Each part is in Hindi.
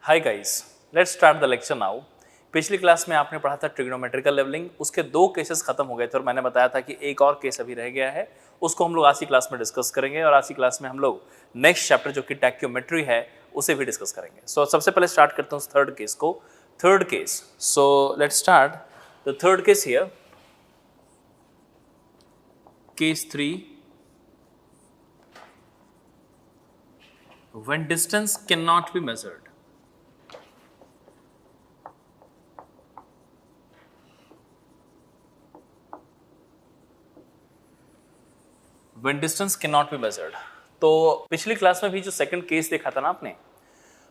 Hi guys, let's start the lecture now. पिछली क्लास में आपने पढ़ा था ट्रिग्नोमेट्रिकल लेवलिंग, उसके 2 केसेस खत्म हो गए थे और मैंने बताया था कि एक और केस अभी रह गया है, उसको हम लोग आज की क्लास में डिस्कस करेंगे और आज की क्लास में हम लोग नेक्स्ट चैप्टर जो कि टैक्योमेट्री है उसे भी डिस्कस करेंगे। सो सबसे पहले स्टार्ट करते हैं थर्ड केस को। Third case, so let's start the third case here. Case 3, when distance cannot be measured. When distance cannot be measured. तो पिछली क्लास में भी जो सेकंड केस देखा था ना आपने,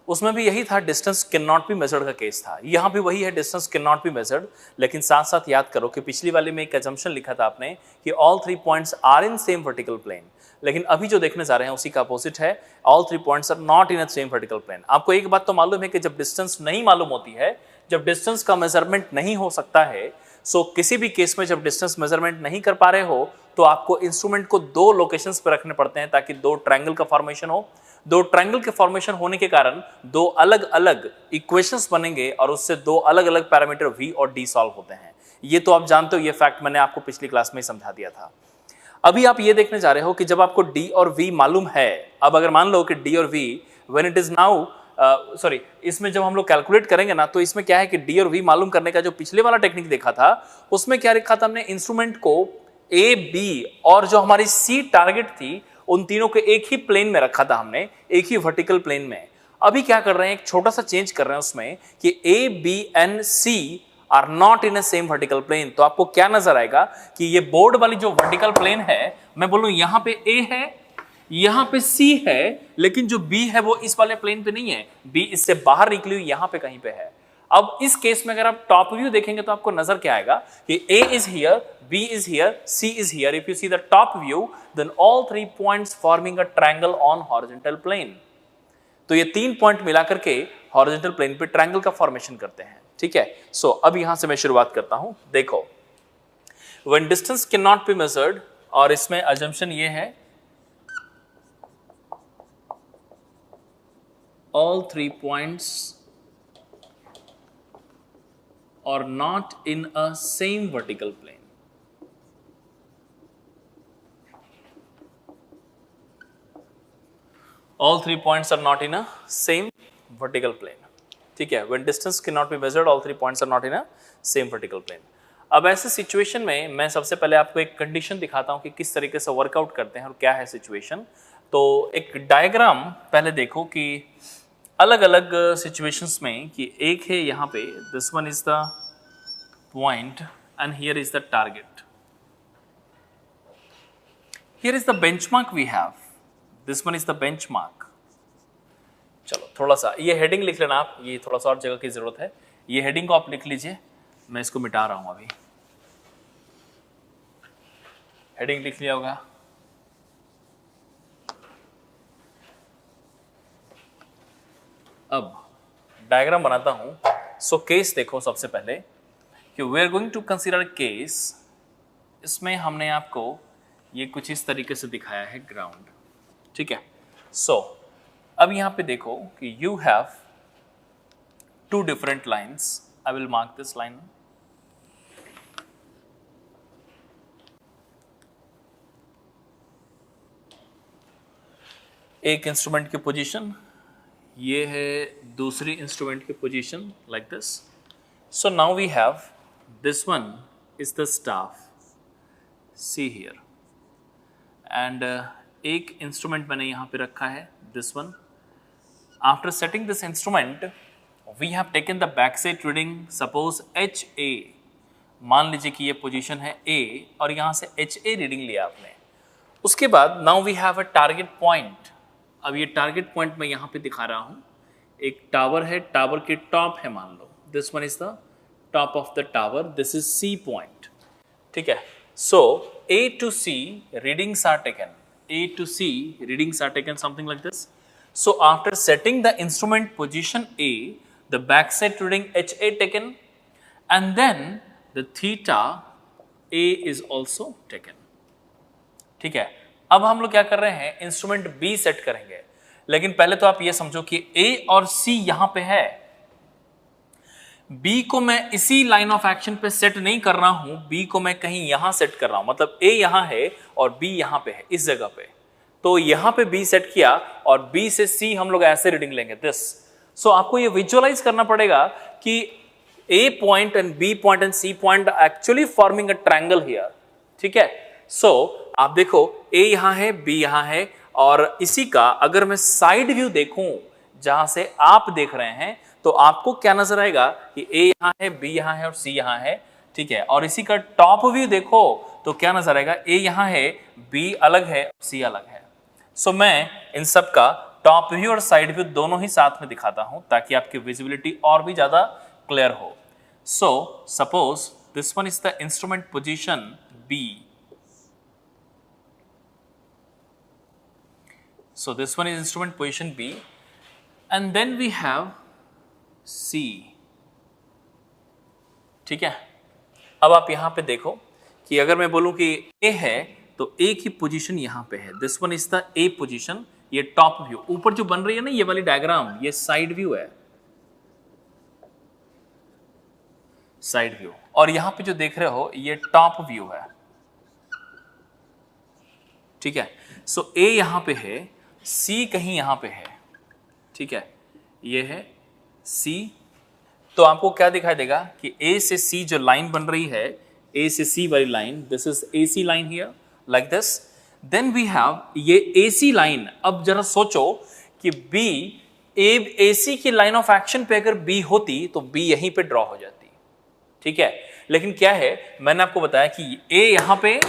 उसमें भी यही था, distance can not be measured का केस था। यहाँ भी वही है, distance can not be measured, लेकिन साथ साथ याद करो कि पिछली वाले में एक अजम्पशन लिखा था आपने कि all 3 points are in same vertical plane, लेकिन अभी जो देखने जा रहे हैं उसी का अपोजिट है, all 3 points are not in a same vertical plane. आपको एक बात तो मालूम है कि जब डिस्टेंस नहीं मालूम होती है, जब डिस्टेंस का मेजरमेंट नहीं हो सकता है, सो किसी भी केस में जब डिस्टेंस मेजरमेंट नहीं कर पा रहे हो तो आपको इंस्ट्रूमेंट को 2 लोकेशंस पर रखने पड़ते हैं ताकि 2 ट्रायंगल का फॉर्मेशन हो। 2 ट्रायंगल के फॉर्मेशन होने के कारण 2 अलग अलग इक्वेशंस बनेंगे और उससे 2 अलग अलग पैरामीटर v और d सॉल्व होते हैं। ये तो आप जानते हो, ये फैक्ट मैंने आपको पिछली क्लास में ही समझा दिया था। अभी आप ये देखने जा रहे हो कि जब आपको d और v मालूम है, अब अगर मान लो कि d और v when it is now इसमें जब हम लोग कैलकुलेट करेंगे ना, तो इसमें क्या है कि d और v मालूम करने का जो पिछले वाला टेक्निक देखा था उसमें क्या लिखा था हमने, इंस्ट्रूमेंट को a b और जो हमारी c टारगेट थी उन तीनों के एक ही प्लेन में रखा था हमने, एक ही वर्टिकल प्लेन में। अभी क्या कर रहे हैं, एक छोटा सा चेंज कर रहे हैं उसमें कि a b and c are not in a same vertical plane. तो आपको क्या नजर आएगा कि ये बोर्ड वाली जो वर्टिकल प्लेन है, मैं बोलूं यहां पे a है, यहां पे c है, लेकिन जो b है वो इस वाले प्लेन पे नहीं है, b इससे बाहर निकली हुई यहां पे कहीं पे है। अब इस केस में अगर आप टॉप व्यू देखेंगे तो आपको नजर क्या आएगा कि a is here, b is here, c is here. If you see the top view, then all 3 points forming a triangle on horizontal plane. तो ये 3 पॉइंट मिलाकर के हॉरिजॉन्टल प्लेन पे ट्रायंगल का फॉर्मेशन करते हैं। ठीक है, सो अब यहां से मैं शुरुआत करता हूं। देखो, when distance cannot be measured, और इसमें assumption ये है all 3 points are not in a same vertical plane. All 3 points are not in a same vertical plane. ठीक है, when distance cannot be measured, all 3 points are not in a same vertical plane. अब ऐसे सिचुएशन में मैं सबसे पहले आपको एक कंडीशन दिखाता हूं कि किस तरीके से वर्कआउट करते हैं और क्या है सिचुएशन। तो एक डायग्राम पहले देखो कि अलग अलग सिचुएशंस में, कि एक है यहाँ पे, this one is the point and here is the target. Here is the benchmark we have. This one is the benchmark. चलो थोड़ा सा ये हेडिंग लिख लेना आप, ये थोड़ा सा और जगह की जरूरत है, ये हेडिंग को आप लिख लीजिए, मैं इसको मिटा रहा हूं अभी। हेडिंग लिख लिया होगा। अब डायग्राम बनाता हूं। सो केस देखो, सबसे पहले कि we are going to consider a case, इसमें हमने आपको ये कुछ इस तरीके से दिखाया है ग्राउंड। ठीक है, सो अब यहां पे देखो कि you have 2 different lines. I will mark this line. एक इंस्ट्रूमेंट की पोजीशन, ये है दूसरी इंस्ट्रूमेंट की position, like this. So now we have this one is the staff, see here, and एक इंस्ट्रूमेंट मैंने यहाँ पे रखा है, this one. After setting this instrument, we have taken the backside reading, suppose HA, मान लीजिए कि ये पोजीशन है A और यहाँ से HA रीडिंग लिया आपने। उसके बाद now we have a target point. अब ये टारगेट पॉइंट मैं यहाँ पे दिखा रहा हूँ, एक टावर है, टावर के टॉप है, मान लो this one is the top of the tower, this is C point. ठीक है, so A to C readings are taken, A to C readings are taken, something like this. So after setting the instrument position A, the backside reading HA taken, and then the theta A is also taken. ठीक है, अब हम लोग क्या कर रहे हैं, इंस्ट्रूमेंट B सेट करेंगे। लेकिन पहले तो आप ये समझो कि ए और सी यहां पे है, बी को मैं इसी लाइन ऑफ एक्शन पे सेट नहीं कर रहा हूं, बी को मैं कहीं यहां सेट कर रहा हूं, मतलब ए यहां है और बी यहां पे है इस जगह पे, तो यहां पे बी सेट किया और बी से सी हम लोग ऐसे रीडिंग लेंगे दिस। सो आपको ये विजुअलाइज करना पड़ेगा कि A point and B point and C point actually forming a triangle here, ठीक है। सो आप देखो ए यहां है, बी यहां है, और इसी का अगर मैं साइड व्यू देखूं जहां से आप देख रहे हैं तो आपको क्या नजर आएगा कि ए यहां है, बी यहां है और सी यहां है, ठीक है। और इसी का टॉप व्यू देखो तो क्या नजर आएगा, ए यहां है, बी अलग है, सी अलग है। सो मैं इन सब का टॉप व्यू और साइड व्यू दोनों ही साथ में दिखाता हूं ताकि आपकी विजिबिलिटी और भी ज्यादा क्लियर हो। So suppose this one is the instrument position B, so this one is instrument position B, and then we have C, ठीक है। अब आप यहां पे देखो कि अगर मैं बोलूं कि A है तो A की पोजीशन यहां पे है, this one is the A position, ये टॉप व्यू, ऊपर जो बन रही है ना ये वाली डायग्राम, ये साइड व्यू है, साइड व्यू, और यहां पे जो देख रहे हो ये टॉप व्यू है, ठीक है। सो A यहां पे है, C कहीं यहां पे है, ठीक है, ये है C। तो आपको क्या दिखाई देगा कि A से C जो लाइन बन रही है, A से C वाली line, this is AC line here like this, then we have ये AC लाइन। अब जरा सोचो कि B AC की लाइन ऑफ एक्शन पे अगर B होती तो B यहीं पे ड्रॉ हो जाती, ठीक है। लेकिन क्या है, मैंने आपको बताया कि A यहां पे,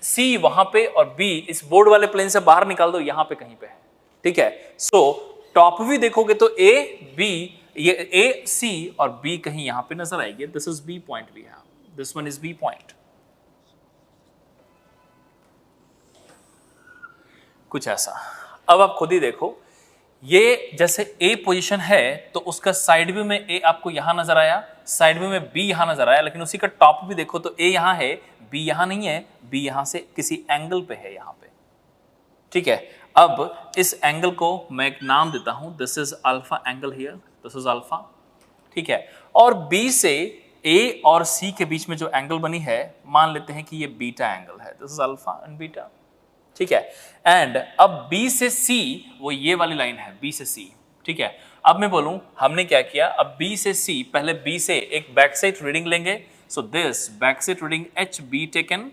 C वहां पे और B इस बोर्ड वाले प्लेन से बाहर निकाल दो, यहां पे कहीं पे है, ठीक है। सो टॉप व्यू देखोगे तो A B, ये A C और B कहीं यहां पे नजर आएगी, this is B point we have, this one is B point. कुछ ऐसा। अब आप खुद ही देखो, ये जैसे A पोजीशन है तो उसका साइड व्यू में A आपको यहां नजर आया, साइड व्यू में B यहां नजर आया, लेकिन उसी का टॉप भी देखो तो A यहां है, B यहां नहीं है, B यहां से किसी एंगल पे है यहां पे, ठीक है। अब इस एंगल को मैं एक नाम देता हूं, this is alpha angle here, this is alpha, ठीक है। और B से A और C के बीच में जो एंगल बनी है, मान लेते हैं कि ये बीटा एंगल है, this is alpha and beta, ठीक है। एंड अब B से C, वो ये वाली लाइन है B से C, ठीक है। अब मैं बोलूं हमने क्या किया, अब B से C, पहले B से एक बैक साइड रीडिंग लेंगे, so this back side reading HB taken,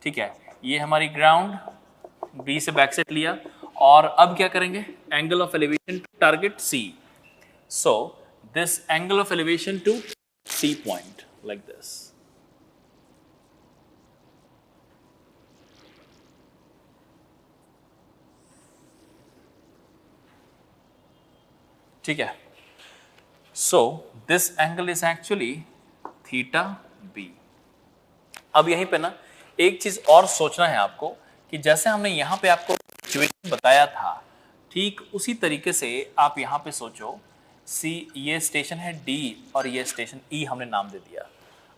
ठीक है। ये हमारी ग्राउंड, B से बैक साइड लिया, और अब क्या करेंगे, angle of elevation to target C, so this angle of elevation to C point like this, ठीक है। So this angle is actually theta B. अब यहीं पे ना एक चीज और सोचना है आपको कि जैसे हमने यहां पे आपको सिचुएशन बताया था, ठीक उसी तरीके से आप यहां पे सोचो, सी ये स्टेशन है डी और ये स्टेशन ई हमने नाम दे दिया।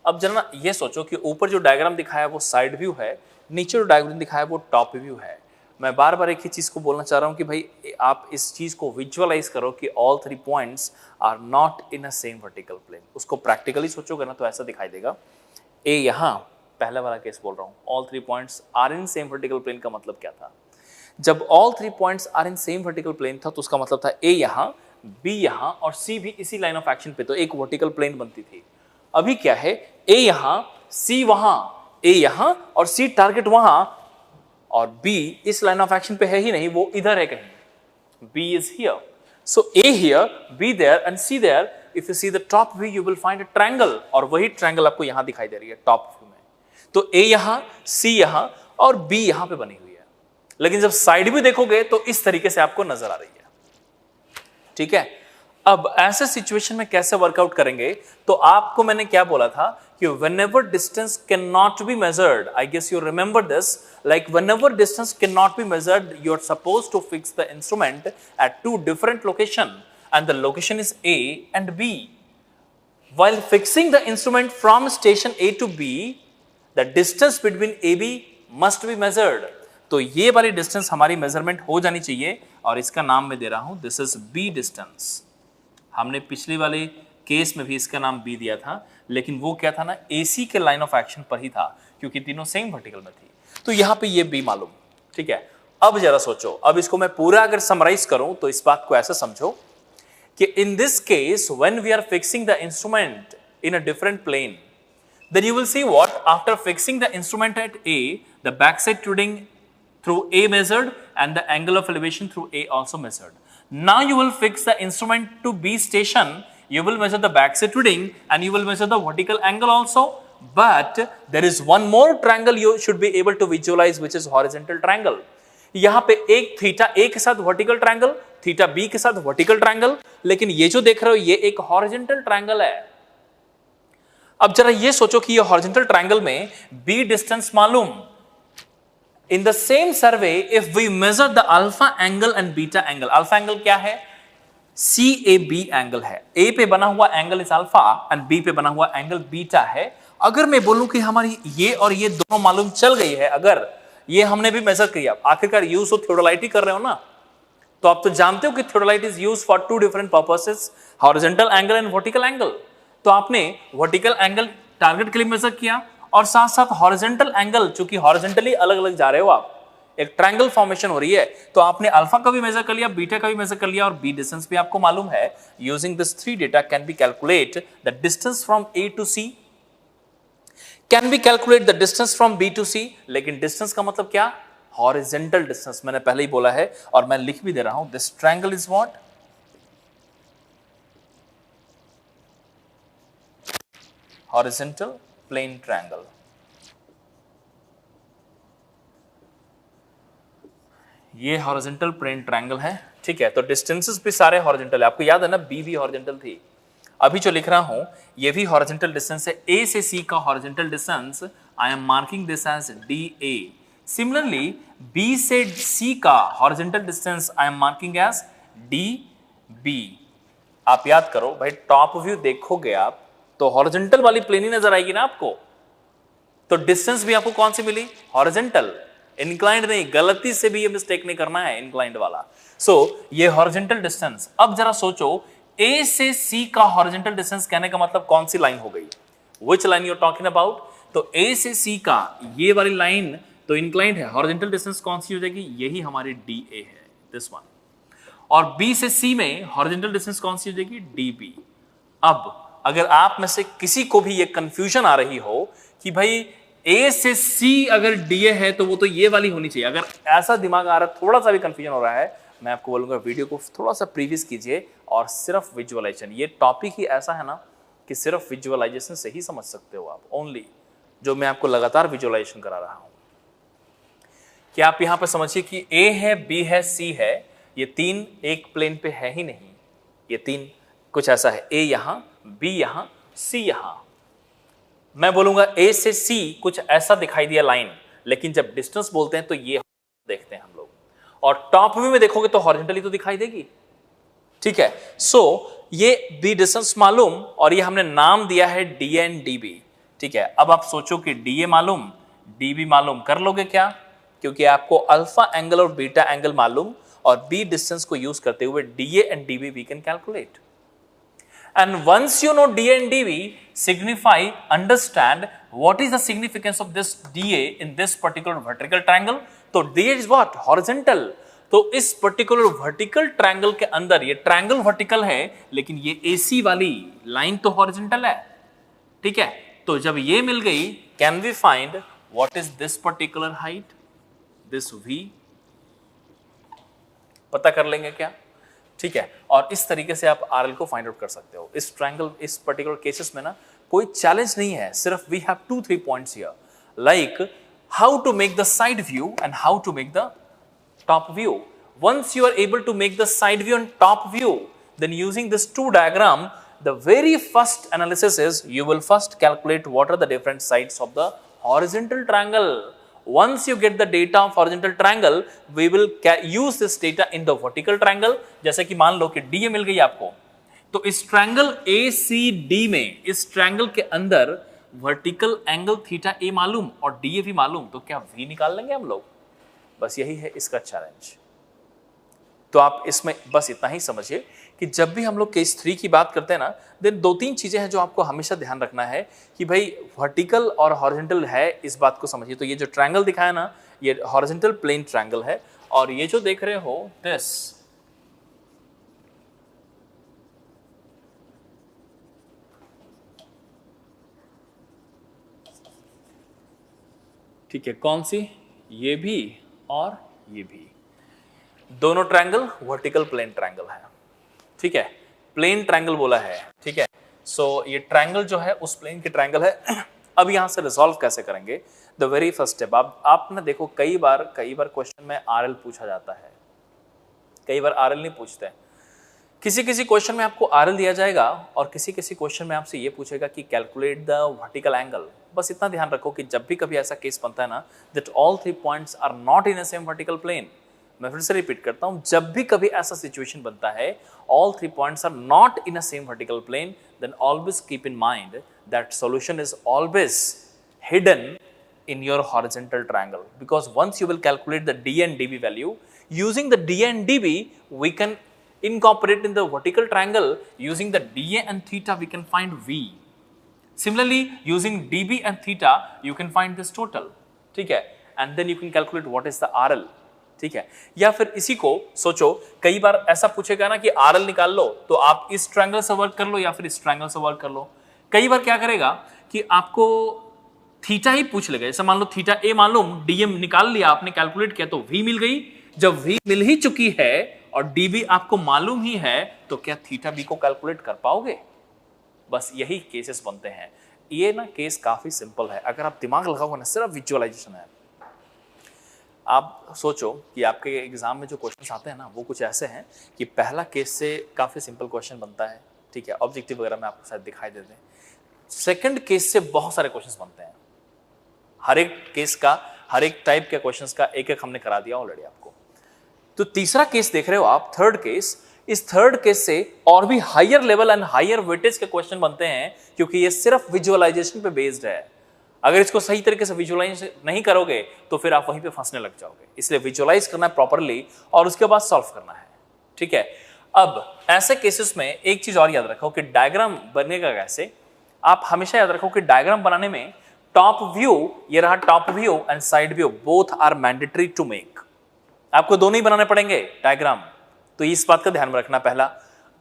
अब जरा ये सोचो कि ऊपर जो डायग्राम दिखाया वो साइड व्यू है, नीचे जो डायग्राम दिखाया वो टॉप व्यू है। मैं बार बार एक ही चीज को बोलना चाह रहा हूं कि भाई आप इस चीज को विजुअलाइज करो कि all three points are not in a same vertical plane. उसको प्रैक्टिकली सोचोगे ना तो ऐसा दिखाई देगा। ए यहां पहले वाला केस बोल रहा हूं, all three points are in same vertical plane का मतलब क्या था? जब all three points are in same vertical plane था तो उसका मतलब था ए यहां, बी यहां और सी भी इसी लाइन ऑफ एक्शन पे, तो एक वर्टिकल प्लेन बनती थी। अभी क्या है, ए यहां, सी वहां, ए यहां और सी टारगेट वहां, और बी इस लाइन ऑफ एक्शन पे है ही नहीं, वो इधर है कहीं। B is here, so A here, B there and C there. If you see the top view you will find a triangle, और वही ट्रायंगल आपको यहां दिखाई दे रही है टॉप व्यू में। तो ए यहां, सी यहां और बी यहां पे बनी हुई है, लेकिन जब साइड व्यू देखोगे तो इस तरीके से आपको नजर आ रही है। ठीक है, अब ऐसे सिचुएशन में कैसे वर्कआउट करेंगे? तो आपको मैंने क्या बोला था कि whenever distance cannot be measured, I guess you remember this, like whenever distance cannot be measured, you are supposed to fix the instrument at two different location, and the location is A and B. While fixing the instrument from station A to B, the distance between AB must be measured. तो ये वाली डिस्टेंस हमारी मेजरमेंट हो जानी चाहिए, और इसका नाम मैं दे रहा हूं दिस इज बी डिस्टेंस। हमने पिछले वाले केस में भी इसका नाम बी दिया था, लेकिन वो क्या था ना, AC के लाइन ऑफ एक्शन पर ही था क्योंकि तीनों सेम वर्टिकल में थी। तो यहां पे ये बी मालूम, ठीक है। अब जरा सोचो, अब इसको मैं पूरा अगर समराइज करूं तो इस बात को ऐसा समझो कि in this case when we are fixing the instrument in a different plane, then you will see what after fixing the instrument at A, the backside tilting through A measured and the angle of elevation through A also measured. Now you will fix the instrument to B station, you will measure the backside tilting and you will measure the vertical angle also, but there is one more triangle you should be able to visualize which is horizontal triangle. यहां पे एक थीटा A के साथ वर्टिकल ट्रायंगल, थीटा B के साथ वर्टिकल ट्रायंगल, लेकिन ये जो देख रहे हो ये एक हॉरिजॉन्टल ट्रायंगल है। अब जरा ये सोचो कि ये हॉरिजॉन्टल ट्रायंगल में बी डिस्टेंस मालूम, in the same survey if we measure the alpha angle and beta angle, alpha angle क्या है, CAB एंगल है, ए पे बना हुआ angle is alpha and B पे बना हुआ एंगल बीटा है। अगर मैं बोलूं कि हमारी ये और ये दोनों मालूम चल गई है, अगर ये हमने भी मेजर किया, आखिरकार यूज तो थियोडोलाइट ही कर रहे हो ना, तो आप तो जानते हो कि theodolite is use for two different purposes, horizontal angle and vertical angle. तो आपने वर्टिकल एंगल टारगेट के लिए मेजर किया और साथ साथ हॉरिजॉन्टल एंगल, चूंकि हॉरिजॉन्टली अलग अलग जा रहे हो आप, एक ट्रायंगल फॉर्मेशन हो रही है, तो आपने अल्फा का भी मेजर कर लिया, बीटा का भी मेजर कर लिया और बी डिस्टेंस भी आपको मालूम है। Using this three data can be calculate the distance from A to C, can be calculate the distance from B to C। लेकिन डिस्टेंस का मतलब क्या, हॉरिजॉन्टल डिस्टेंस, मैंने पहले ही बोला है और मैं लिख भी दे रहा हूं, this triangle is what, horizontal plane triangle। ये horizontal plane triangle है, ठीक है। तो डिस्टेंसेस भी सारे हॉरिजॉन्टल है, आपको याद है ना, बी भी हॉरिजॉन्टल थी। अभी जो लिख रहा हूं ये भी हॉरिजॉन्टल डिस्टेंस है, A से C का horizontal distance I am marking this as DA। Similarly B से C का horizontal distance I am marking as DB। आप याद करो भाई, टॉप व्यू देखोगे आप तो हॉरिजॉन्टल वाली प्लेन ही नजर आएगी ना आपको, तो डिस्टेंस भी आपको कौन सी मिली, हॉरिजॉन्टल, इंक्लाइंड नहीं, गलती से भी ये मिस्टेक नहीं करना है, इंक्लाइंड वाला। सो ये हॉरिजॉन्टल डिस्टेंस। अब जरा सोचो A से C का हॉरिजॉन्टल डिस्टेंस कहने का मतलब कौन सी लाइन हो गई, which line you are talking about, तो A से C का ये वाली लाइन तो इंक्लाइंड है, हॉरिजॉन्टल डिस्टेंस कौन सी हो जाएगी, यही हमारी DA है, दिस वन। और B से C में हॉरिजॉन्टल डिस्टेंस कौन सी हो जाएगी, DB। अब अगर आप में से किसी को भी ये कंफ्यूजन आ रही हो कि भाई A से C अगर DA है तो वो तो ये वाली होनी चाहिए, अगर ऐसा दिमाग आ रहा है, थोड़ा सा भी कंफ्यूजन हो रहा है, मैं आपको बोलूंगा वीडियो को थोड़ा सा प्रीवियस कीजिए और सिर्फ विजुअलाइजेशन, ये टॉपिक ही ऐसा है ना कि सिर्फ विजुअलाइजेशन से ही समझ सकते हो आप, ओनली जो मैं आपको लगातार विजुअलाइजेशन करा रहा हूं। कि आप यहां पर समझिए कि A है, B है, C है, ये तीन एक प्लेन पे है ही नहीं, ये तीन कुछ ऐसा है, A यहां, B यहां, C यहां। मैं बोलूंगा A से C कुछ ऐसा दिखाई दिया लाइन, लेकिन जब डिस्टेंस बोलते हैं तो ये देखते हैं हम लोग, और टॉप व्यू में देखोगे तो हॉरिजॉन्टली तो दिखाई देगी, ठीक है। सो ये B डिस्टेंस मालूम और ये हमने नाम दिया है DA एंड DB, ठीक है। अब आप सोचो कि DA मालूम, DB मालूम कर लोगे क्या, क्योंकि आपको अल्फा एंगल और बीटा एंगल मालूम और B डिस्टेंस को यूज करते हुए DA and DB we can calculate. And once you know DA and DB, understand what is the significance of this DA in this particular vertical triangle. तो DA is what? Horizontal. तो इस particular vertical triangle के अंदर ये triangle vertical है, लेकिन ये AC वाली line तो horizontal है, ठीक है। तो जब ये मिल गई, can we find what is this particular height? This V? पता कर लेंगे क्या, ठीक है। और इस तरीके से आप RL को फाइंड आउट कर सकते हो। इस ट्रायंगल, इस पर्टिकुलर केसेस में ना कोई चैलेंज नहीं है, सिर्फ we have 2-3 points here, like how to make the side view and how to make the top view. Once you are able to make the side view and top view, then using this two diagram, the very first analysis is you will first calculate what are the different sides of the horizontal triangle. Once you get the data of horizontal triangle, we will use this data in the vertical triangle। जैसे कि मान लो कि DA मिल गई आपको, तो इस ट्रायंगल ACD में, इस ट्रायंगल के अंदर वर्टिकल एंगल थीटा A मालूम और DA भी मालूम, तो क्या V निकाल लेंगे हम लोग, बस यही है इसका चैलेंज। तो आप इसमें बस इतना ही समझिए कि जब भी हम लोग केस 3 की बात करते हैं ना, देन 2-3 चीजें हैं जो आपको हमेशा ध्यान रखना है कि भाई वर्टिकल और हॉरिजॉन्टल है, इस बात को समझिए। तो ये जो ट्रायंगल दिखाया ना, ये हॉरिजॉन्टल प्लेन ट्रायंगल है, और ये जो देख रहे हो दिस, ठीक है, कौन सी, ये भी और ये भी, दोनों ट्रायंगल वर्टिकल प्लेन ट्रायंगल है, ठीक है, प्लेन ट्रायंगल बोला है, ठीक है। सो ये ट्रायंगल जो है उस प्लेन की ट्रायंगल है। अब यहां से रिजॉल्व कैसे करेंगे? द वेरी फर्स्ट स्टेप, आप ना देखो, कई बार क्वेश्चन में आरएल पूछा जाता है, कई बार आरएल नहीं पूछते। किसी किसी क्वेश्चन में आपको आरएल दिया जाएगा और किसी किसी क्वेश्चन में आपसे ये पूछेगा कि कैलकुलेट द वर्टिकल एंगल। बस इतना ध्यान रखो कि जब भी कभी ऐसा केस बनता है ना, that all 3 points are not in a same vertical plane. मैं फिर से रिपीट करता हूं, जब भी कभी ऐसा सिचुएशन बनता है, all 3 points are not in a same vertical plane, then always keep in mind that solution is always hidden in your horizontal triangle, because once you will calculate the d and db value, using the d and db we can incorporate in the vertical triangle, using the dA and theta we can find v. Similarly, using dB and theta you can find this total, ठीक है, and then you can calculate what is the RL, ठीक है। या फिर इसी को सोचो, कई बार ऐसा पूछेगा ना कि RL निकाल लो, तो आप इस ट्रायंगल से वर्क कर लो या फिर इस ट्रायंगल से वर्क कर लो। कई बार क्या करेगा कि आपको थीटा ही पूछ लेगा, जैसे मान लो थीटा ए मालूम, डीएम निकाल लिया आपने, कैलकुलेट किया तो वी मिल गई। जब वी मिल ही चुकी है और डीबी आपको मालूम ही है, तो क्या थीटा बी को कैलकुलेट कर पाओगे? बस यही केसेस बनते हैं। ये ना केस काफी सिंपल है, अगर आप दिमाग लगाओगे ना, सिर्फ विजुअलाइजेशन है। आप सोचो कि आपके एग्जाम में जो क्वेश्चन आते हैं ना, वो कुछ ऐसे हैं कि पहला केस से काफी सिंपल क्वेश्चन बनता है, ठीक है, ऑब्जेक्टिव वगैरह में आपको शायद दिखाई देते हैं। सेकंड केस से बहुत सारे क्वेश्चंस बनते हैं, हर एक केस का, हर एक टाइप के क्वेश्चंस का एक एक हमने करा दिया ऑलरेडी आपको। तो तीसरा केस देख रहे हो आप, थर्ड केस, इस थर्ड केस से और भी higher level and higher weightage के क्वेश्चन बनते हैं, क्योंकि ये सिर्फ विजुअलाइजेशन पे बेस्ड है। अगर इसको सही तरीके से विजुअलाइज नहीं करोगे तो फिर आप वहीं पे फंसने लग जाओगे। इसलिए विजुअलाइज करना है प्रॉपरली और उसके बाद सॉल्व करना है, ठीक है। अब ऐसे केसेस में एक चीज और याद रखो कि डायग्राम बनेगा कैसे। आप हमेशा याद रखो कि डायग्राम बनाने में टॉप व्यू, ये रहा top view and side view, both are mandatory to make. आपको दोनों ही बनाने पड़ेंगे डायग्राम, तो इस बात का ध्यान में रखना पहला।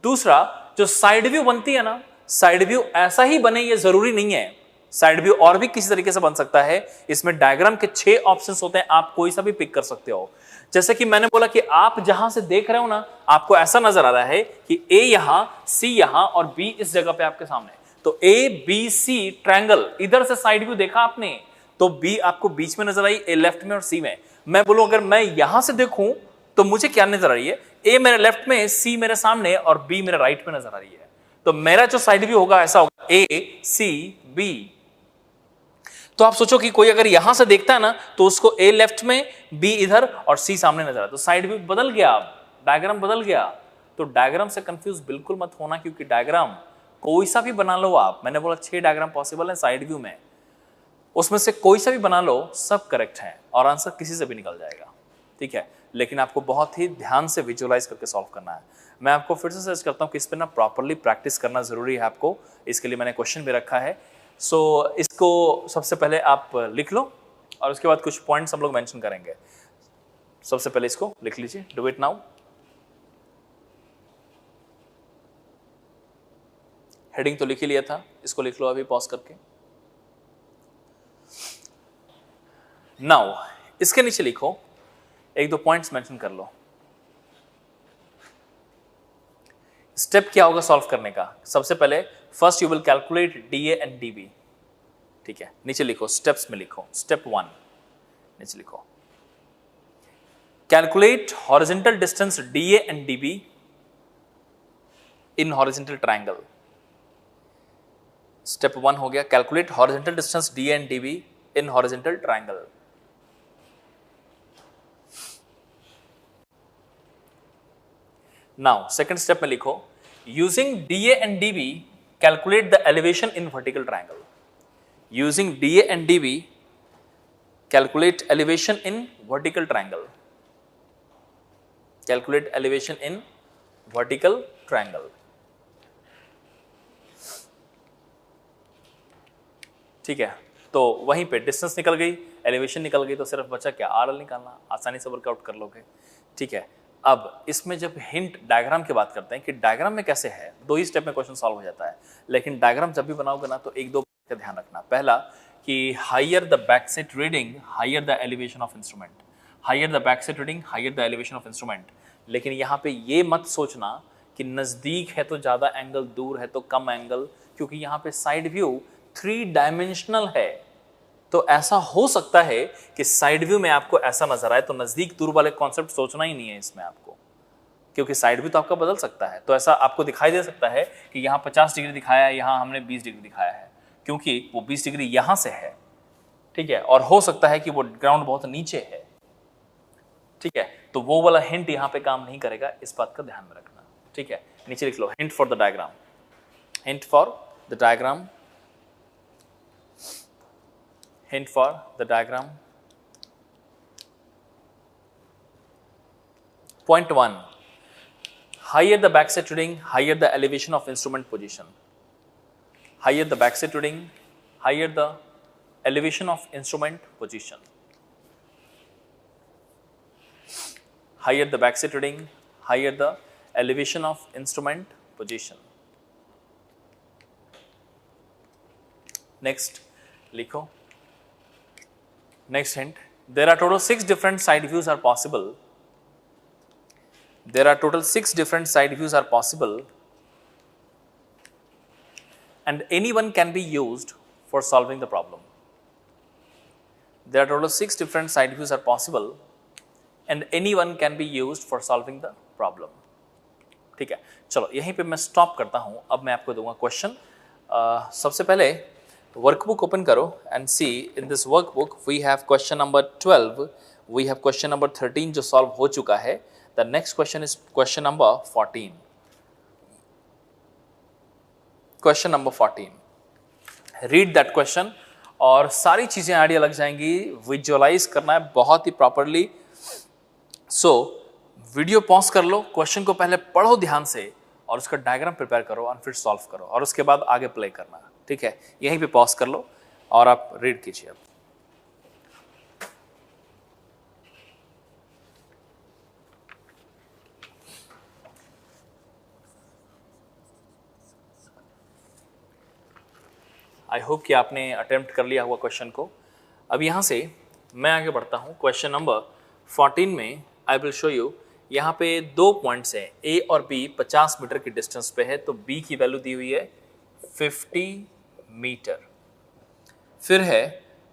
दूसरा, जो साइड व्यू बनती है ना, साइड व्यू ऐसा ही बने ये जरूरी नहीं है, साइड व्यू और भी किसी तरीके से बन सकता है। इसमें डायग्राम के 6 ऑप्शंस होते हैं, आप कोई सा भी पिक कर सकते हो। जैसे कि मैंने बोला कि आप जहां से देख रहे हो ना, आपको ऐसा नजर आ रहा है कि ए यहां, सी यहां और बी इस जगह पे आपके सामने, तो ए बी सी ट्रायंगल, इधर से साइड व्यू देखा आपने, तो बी आपको बीच में नजर आई, ए लेफ्ट में और सी में। मैं बोलूं अगर मैं यहां से देखूं तो मुझे क्या नजर आ रही है, ए मेरे लेफ्ट में, सी मेरे सामने और बी मेरे राइट में नजर आ रही है। तो मेरा जो साइड व्यू होगा ऐसा होगा, ए सी बी। तो आप सोचो कि कोई अगर यहां से देखता है ना, तो उसको ए लेफ्ट में, बी इधर और सी सामने नजर आता, तो साइड व्यू बदल गया, डायग्राम बदल गया। तो डायग्राम से कंफ्यूज बिल्कुल मत होना, क्योंकि डायग्राम कोई सा भी बना लो आप, मैंने बोला 6 डायग्राम पॉसिबल है साइड व्यू में, उसमें से कोई सा भी बना लो, सब करेक्ट है और आंसर किसी से भी निकल जाएगा, ठीक है। लेकिन आपको बहुत ही ध्यान से विजुअलाइज करके सॉल्व करना है। मैं आपको फिर से सजेस्ट करता हूं कि इस पर ना प्रॉपरली प्रैक्टिस करना जरूरी है आपको, इसके लिए मैंने क्वेश्चन भी रखा है। सो इसको सबसे पहले आप लिख लो और उसके बाद कुछ पॉइंट्स हम लोग मेंशन करेंगे। सबसे पहले इसको लिख लीजिए, डू इट नाउ। हेडिंग तो लिख ही लिया था, इसको लिख लो अभी पॉज करके। नाउ इसके नीचे लिखो, 1-2 पॉइंट्स मेंशन कर लो। स्टेप क्या होगा सॉल्व करने का? सबसे पहले first you will calculate DA and dB, ठीक है। नीचे लिखो, स्टेप्स में लिखो, स्टेप 1 नीचे लिखो, calculate horizontal distance DA and dB in horizontal triangle. Step 1 हो गया, calculate horizontal distance DA and dB in horizontal triangle. Now second step में लिखो, using DA and dB calculate the elevation in vertical triangle. Using DA and dB calculate elevation in vertical triangle. Calculate elevation in vertical triangle. ठीक है, तो वहीं पे डिस्टेंस निकल गई, एलिवेशन निकल गई, तो सिर्फ बचा क्या, आरएल निकालना, आसानी से वर्कआउट कर लोगे। ठीक है, अब इसमें जब हिंट डायग्राम की बात करते हैं कि डायग्राम में कैसे है, 2 ही स्टेप में क्वेश्चन सॉल्व हो जाता है, लेकिन डायग्राम जब भी बनाओगे ना तो 1-2 का ध्यान रखना। पहला कि higher the backsight reading higher the elevation of instrument, higher the backsight reading higher the elevation of instrument. लेकिन यहाँ पे ये मत सोचना कि नज़दीक है तो ज़्यादा एंगल, दूर है तो कम एंगल, क्योंकि यहाँ पे साइड व्यू 3 डायमेंशनल है। तो ऐसा हो सकता है कि साइड व्यू में आपको ऐसा नजर आए, तो नज़दीक दूर वाले कॉन्सेप्ट सोचना ही नहीं है इसमें आपको, क्योंकि साइड व्यू तो आपका बदल सकता है। तो ऐसा आपको दिखाई दे सकता है कि यहाँ 50 डिग्री दिखाया है, यहाँ हमने 20 डिग्री दिखाया है, क्योंकि वो 20 डिग्री यहाँ से है। ठीक है, और हो सकता है कि वो ग्राउंड बहुत नीचे है। ठीक है, तो वो वाला हिंट यहाँ पे काम नहीं करेगा, इस बात का ध्यान में रखना। ठीक है, नीचे लिख लो hint for the diagram, hint for the diagram, hint for the diagram. Point 1, higher the backset reading, higher the elevation of instrument position. Higher the backset reading, higher the elevation of instrument position. Higher the backset reading, higher the elevation of instrument position. Next, लिखो। Next hint, there are total 6 different side views are possible. There are total 6 different side views are possible, and any one can be used for solving the problem. There are total 6 different side views are possible, and any one can be used for solving the problem. ठीक है, चलो यहीं पे मैं स्टॉप करता हूं। अब मैं आपको दूंगा क्वेश्चन। सबसे पहले वर्कबुक ओपन करो and see in this workbook we have question number 12, we have question number 13 जो सॉल्व हो चुका है। The next question is question number 14। Question number 14, read that क्वेश्चन और सारी चीजें आइडिया लग जाएंगी। विजुअलाइज करना है बहुत ही प्रॉपरली। सो वीडियो पॉज कर लो, क्वेश्चन को पहले पढ़ो ध्यान से और उसका डायग्राम प्रिपेयर करो और फिर सॉल्व करो, और उसके बाद आगे प्ले करना। ठीक है, यहीं पे पॉज कर लो और आप रीड कीजिए। अब आई होप कि आपने अटेम्प्ट कर लिया हुआ क्वेश्चन को। अब यहां से मैं आगे बढ़ता हूं। क्वेश्चन नंबर 14 में आई विल शो यू, यहाँ पे 2 पॉइंट्स हैं, ए और बी 50 मीटर की डिस्टेंस पे है, तो बी की वैल्यू दी हुई है 50 मीटर। फिर है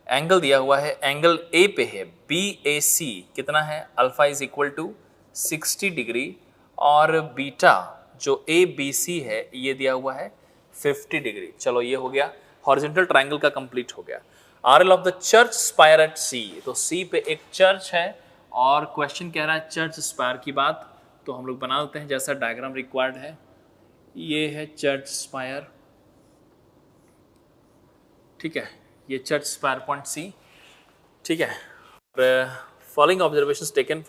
एंगल दिया हुआ है, एंगल ए पे है BAC कितना है, alpha is equal to 60 degree, और बीटा जो ABC है ये दिया हुआ है 50 डिग्री। चलो ये हो गया, हॉरिजॉन्टल ट्रायंगल का कंप्लीट हो गया। RL of the church spire at C, तो C पे एक चर्च है और क्वेश्चन कह रहा है चर्च स्पायर की बात, तो हम लोग बना देते हैं जैसा डायग्राम रिक्वायर्ड है। ये है चर्च स्पायर, ठीक है, ये चर्च स्पायर पॉइंट C। ठीक है, following observations taken,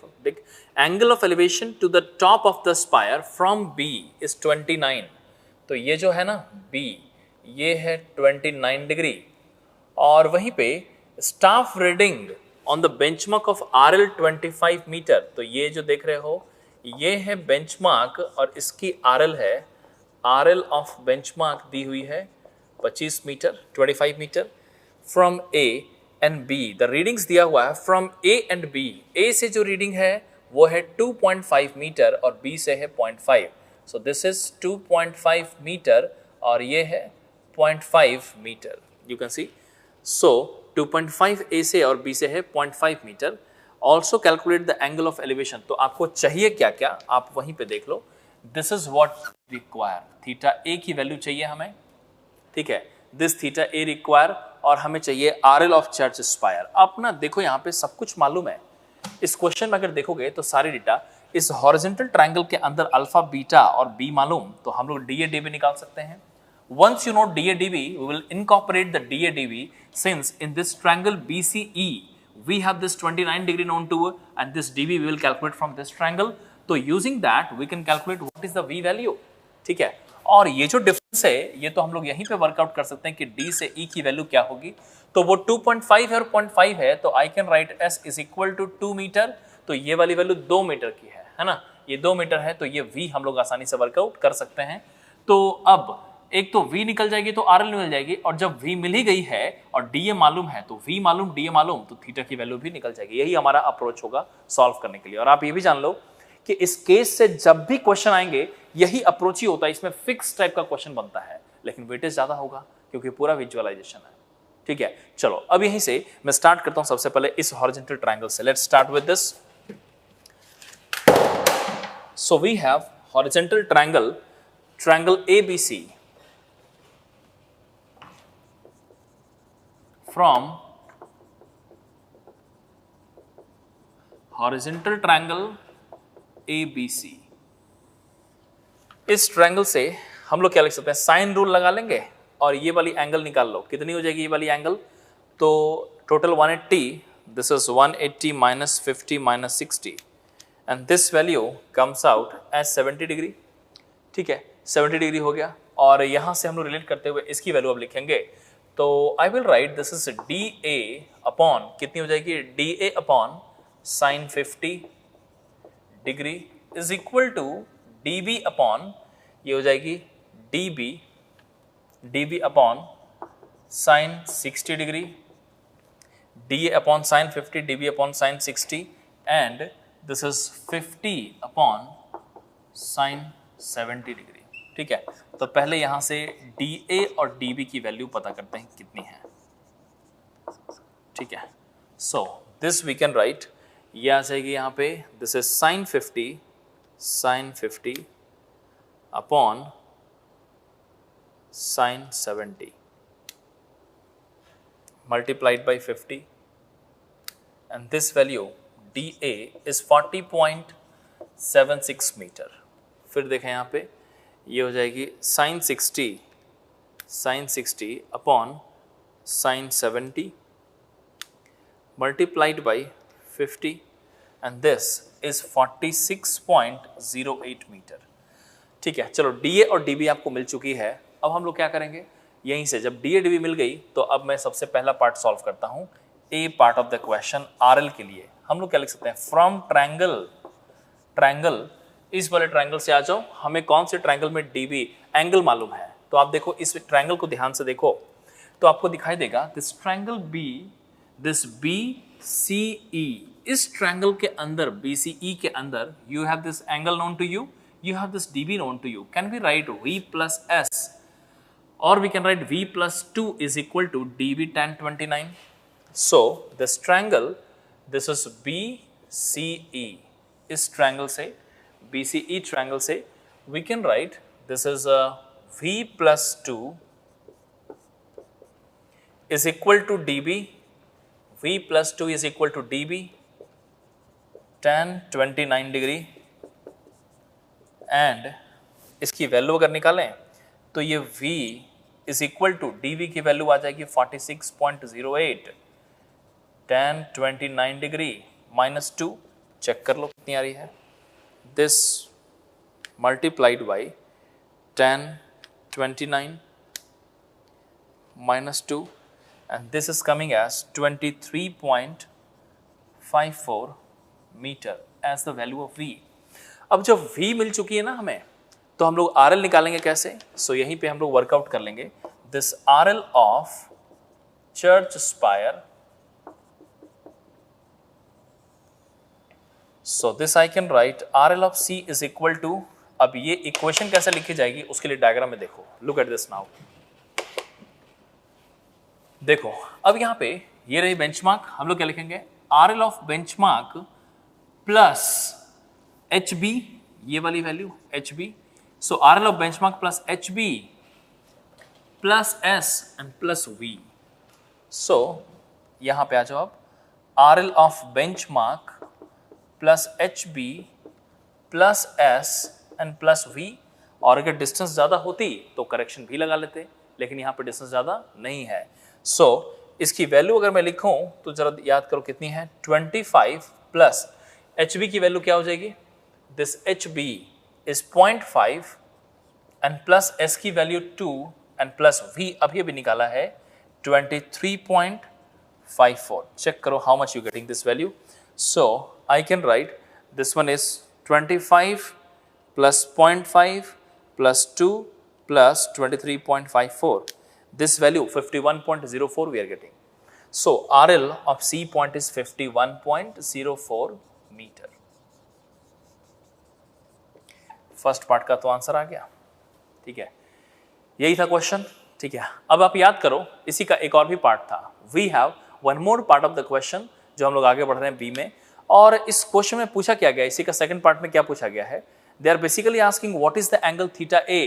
angle of elevation to the top of the spire from B is 29। तो ये जो है ना B, ये है 29 डिग्री, और वहीं पे staff reading on the benchmark of RL 25 metre. तो ये जो देख रहे हो ये है बेंचमार्क और इसकी RL है, RL ऑफ बेंचमार्क दी हुई है 25 metre 25 metre. From A and B the readings दिया हुआ है from A and B। A से जो रीडिंग है वो है 2.5 मीटर और B से है 0.5। सो दिस इज 2.5 मीटर और ये है 0.5 metre, you can see. So 2.5 A से और B से है 0.5 metre. Also calculate the angle of elevation. तो आपको चाहिए क्या क्या, आप वहीं पे देख लो। This is what require, theta A की वैल्यू चाहिए हमें, ठीक है, दिस थीटा A रिक्वायर, और हमें चाहिए RL ऑफ चर्च स्पायर। अब ना देखो यहाँ पे सब कुछ मालूम है। इस क्वेश्चन में अगर देखोगे तो सारी डेटा इस हॉरिजॉन्टल ट्रायंगल के अंदर अल्फा बीटा और बी मालूम, तो हम लोग DA DB निकाल सकते हैं। Once you know DA DB, we will incorporate the DA DB since in this triangle BCE we have this 29 degree known to and this DB we will calculate from this triangle. तो using that we can calculate what is the v value, ठीक है। और ये जो डिफरेंस है ये तो हम लोग यहीं पे वर्कआउट कर सकते हैं कि d से e की वैल्यू क्या होगी। तो वो 2.5 है और 0.5 है, तो I can write s is equal to 2 metre, तो ये वाली वैल्यू 2 मीटर की है ना, ये 2 मीटर है, तो ये v हम लोग आसानी से वर्कआउट कर सकते हैं। तो अब एक तो v निकल जाएगी तो RL मिल जाएगी, और जब v मिल ही गई है और dA मालूम है तो v मालूम dA मालूम, तो थीटा की वैल्यू भी निकल जाएगी। यही हमारा अप्रोच होगा सॉल्व करने के लिए। और आप ये भी जान लो कि इस केस से जब भी क्वेश्चन आएंगे यही अप्रोच ही होता है, इसमें फिक्स टाइप का क्वेश्चन बनता है, लेकिन वेटेज ज्यादा होगा क्योंकि पूरा विजुअलाइजेशन है, ठीक है। चलो अब यहीं से मैं स्टार्ट करता हूं सबसे पहले इस हॉरिजॉन्टल ट्रायंगल से। Let's start with this. So we have horizontal triangle, triangle ABC from horizontal triangle ABC। इस ट्रायंगल से हम लोग क्या लिख सकते हैं, साइन रूल लगा लेंगे और ये वाली एंगल निकाल लो, कितनी हो जाएगी ये वाली एंगल, तो total 180, this is 180 minus 50 minus 60 and this value comes out as 70 degree, ठीक है। 70 डिग्री हो गया, और यहां से हम लोग रिलेट करते हुए इसकी वैल्यू अब लिखेंगे, तो I will write this is DA upon, कितनी हो जाएगी, DA upon sine 50 degree is equal to DB upon, ये हो जाएगी DB upon sine 60 degree, DA upon sine 50, DB upon sine 60 and this is 50 upon sine 70 degree, ठीक है। तो पहले यहां से DA और DB की वैल्यू पता करते हैं कितनी है, ठीक है। So this we can write, ये आ जाएगी यहां पे, this is sine 50 upon sine 70 multiplied by 50 and this value DA is 40.76 metre. फिर देखें यहाँ पे ये हो जाएगी sine 60 upon sine 70 multiplied by 50 and this is 46.08 metre, ठीक है। चलो DA और DB आपको मिल चुकी है, अब हम लोग क्या करेंगे, यहीं से जब DA DB मिल गई तो अब मैं सबसे पहला पार्ट सॉल्व करता हूं, A part of the question RL के लिए। हम लोग क्या लिख सकते हैं, फ्रॉम ट्रायंगल, इस वाले ट्रायंगल से आ जाओ, हमें कौन से ट्रायंगल में DB एंगल मालूम है, तो आप देखो इस ट्रायंगल को ध्यान से देखो तो आपको दिखाई देगा दिस ट्रायंगल दिस BCE, इस ट्रायंगल के अंदर BCE के अंदर you have this angle known to you, you have this DB known to you. Can we write V plus S, or we can write V plus 2 is equal to DB tan 29. So this triangle, this is BCE. इस triangle से, BCE triangle से we can write this is a V plus 2 is equal to DB. V plus 2 is equal to DB tan 29 degree. And इसकी वैल्यू अगर निकालें तो ये V is equal to DB की वैल्यू आ जाएगी 46.08 tan 29 डिग्री माइनस 2, चेक कर लो कितनी आ रही है, this multiplied by tan 29 minus 2 and this is coming as 23.54 metre as the value of V। अब जब V मिल चुकी है ना हमें, तो हम लोग RL निकालेंगे कैसे, सो यहीं पे हम लोग वर्कआउट कर लेंगे this RL of church spire. So this I can write RL of C is equal to, अब ये इक्वेशन कैसे लिखी जाएगी उसके लिए डायग्राम में देखो, लुक एट दिस नाउ। देखो अब यहाँ पे ये रही बेंचमार्क, हम लोग क्या लिखेंगे, RL of benchmark plus HB, ये वाली value HB, so RL of benchmark plus HB plus S and plus V। सो यहां पे आ जाओ आप, RL of benchmark plus HB plus S and plus V, और अगर डिस्टेंस ज्यादा होती तो करेक्शन भी लगा लेते, लेकिन यहां पे डिस्टेंस ज्यादा नहीं है। सो इसकी वैल्यू अगर मैं लिखूं तो जरा याद करो कितनी है, 25 प्लस HB की वैल्यू क्या हो जाएगी, this H B is 0.5 and plus S की वैल्यू 2 एंड प्लस वी अभी अभी निकाला है 23.54. चेक करो how much you getting this value. So I can write this one is 25 plus 0.5 plus 2 plus 23.54. This value 51.04 we are getting. So RL of C point is 51.04 meter. First part का तो आंसर आ गया. ठीक है, यही था क्वेश्चन. ठीक है, अब आप याद करो इसी का एक और भी पार्ट था. We have one more part of the question जो हम लोग आगे बढ़ रहे हैं बी में. और इस क्वेश्चन में पूछा क्या गया, इसी का सेकंड पार्ट में क्या पूछा गया है, they are basically asking what is the angle theta A.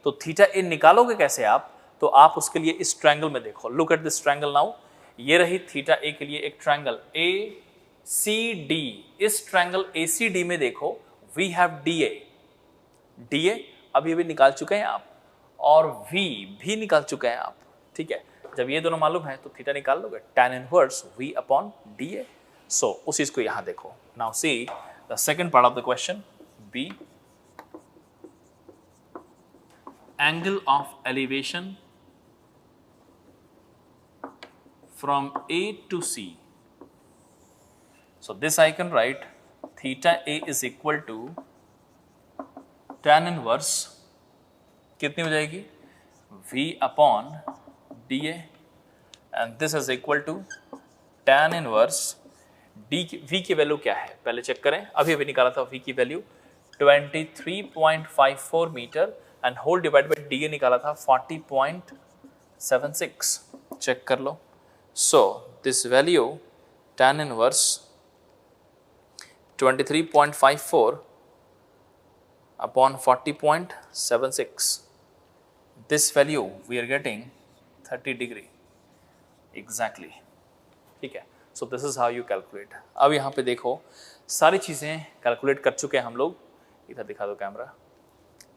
तो थीटा ए निकालोगे कैसे आप, तो आप उसके लिए इस ट्रायंगल में देखो. Look at this triangle now. ये रही थीटा ए के लिए एक ट्रायंगल ए सी डी. इस ट्रायंगल ए सी डी में देखो we have D A. D A अभी अभी निकाल चुके हैं आप, और वी भी निकाल चुके हैं आप. ठीक है, जब ये दोनों मालूम है तो थीटा निकाल लोगे. tan inverse V upon D A. So उस चीज को यहां देखो. Now see the second part of the question. B angle of elevation from A to C. So this I can write theta A is equal to tan inverse कितनी हो जाएगी V upon dA and this is equal to tan inverse D की V की वैल्यू क्या है पहले चेक करें. अभी अभी निकाला था V की value 23.54 metre and whole divide by D A निकाला था 40.76. चेक कर लो. So this value tan inverse 23.54 upon 40.76. This value we are getting 30 degree exactly. ठीक है, so this is how you calculate. अब यहाँ पे देखो सारी चीज़ें कैलकुलेट कर चुके हैं हम लोग. इधर दिखा दो कैमरा.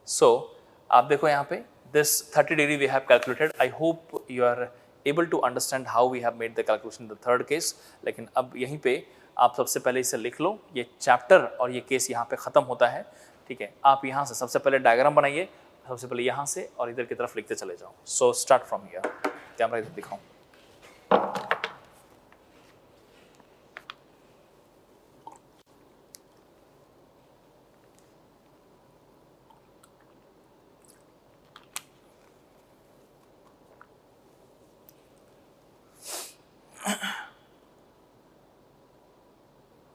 सो आप देखो यहाँ पे this 30 degree we have calculated. I hope you are able to understand how we have made the calculation the third case. लेकिन अब यहीं पे आप सबसे पहले इसे लिख लो. ये चैप्टर और ये केस यहाँ पे ख़त्म होता है. ठीक है, आप यहाँ से सबसे पहले डायग्राम बनाइए. सबसे पहले यहाँ से और इधर की तरफ लिखते चले जाओ. So start from here. Camera इधर दिखाऊँ.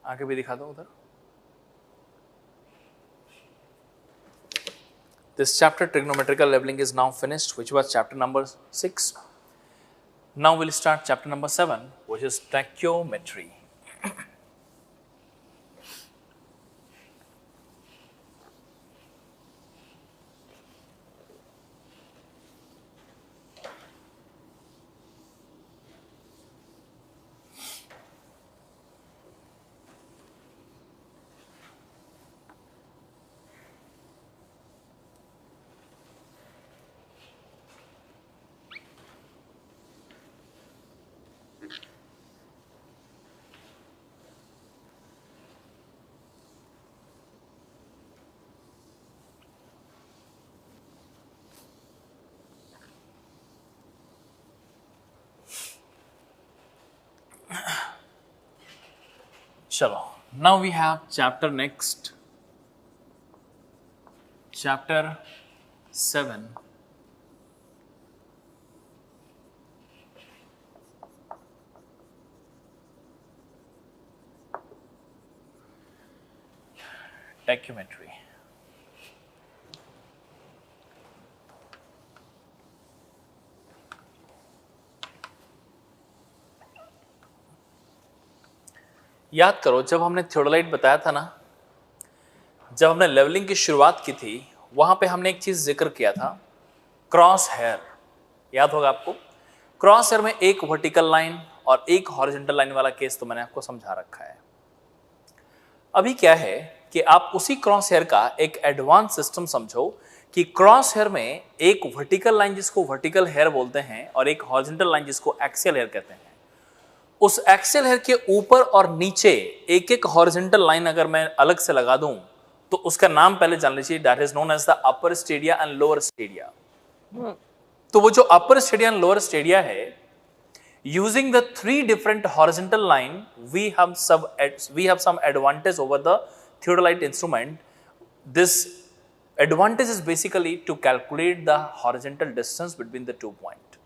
आगे भी दिखा दो उधर. This chapter trigonometrical leveling is now finished, which was chapter number 6. Now we'll start chapter number 7, which is tachymetry. Chalo. Now we have chapter next. Chapter 7. Tachymetry. याद करो जब हमने थियोडोलाइट बताया था ना, जब हमने लेवलिंग की शुरुआत की थी वहां पे हमने एक चीज जिक्र किया था, क्रॉस हेयर. याद होगा आपको. क्रॉस हेयर में एक वर्टिकल लाइन और एक हॉरिजॉन्टल लाइन वाला केस तो मैंने आपको समझा रखा है. अभी क्या है कि आप उसी क्रॉस हेयर का एक एडवांस सिस्टम समझो कि क्रॉस हेयर में एक वर्टिकल लाइन जिसको वर्टिकल हेयर बोलते हैं और एक हॉरिजॉन्टल लाइन जिसको एक्सियल हेयर कहते हैं. उस एक्सियल हेयर के ऊपर और नीचे एक एक हॉरिजॉन्टल लाइन अगर मैं अलग से लगा दूं तो उसका नाम पहले जान लीजिए, that is known as the upper stadia and lower stadia. तो वो जो upper stadia and lower stadia है, using the three different horizontal line, we have some advantage over the theodolite instrument. This advantage is basically to calculate the horizontal distance between the 2 point.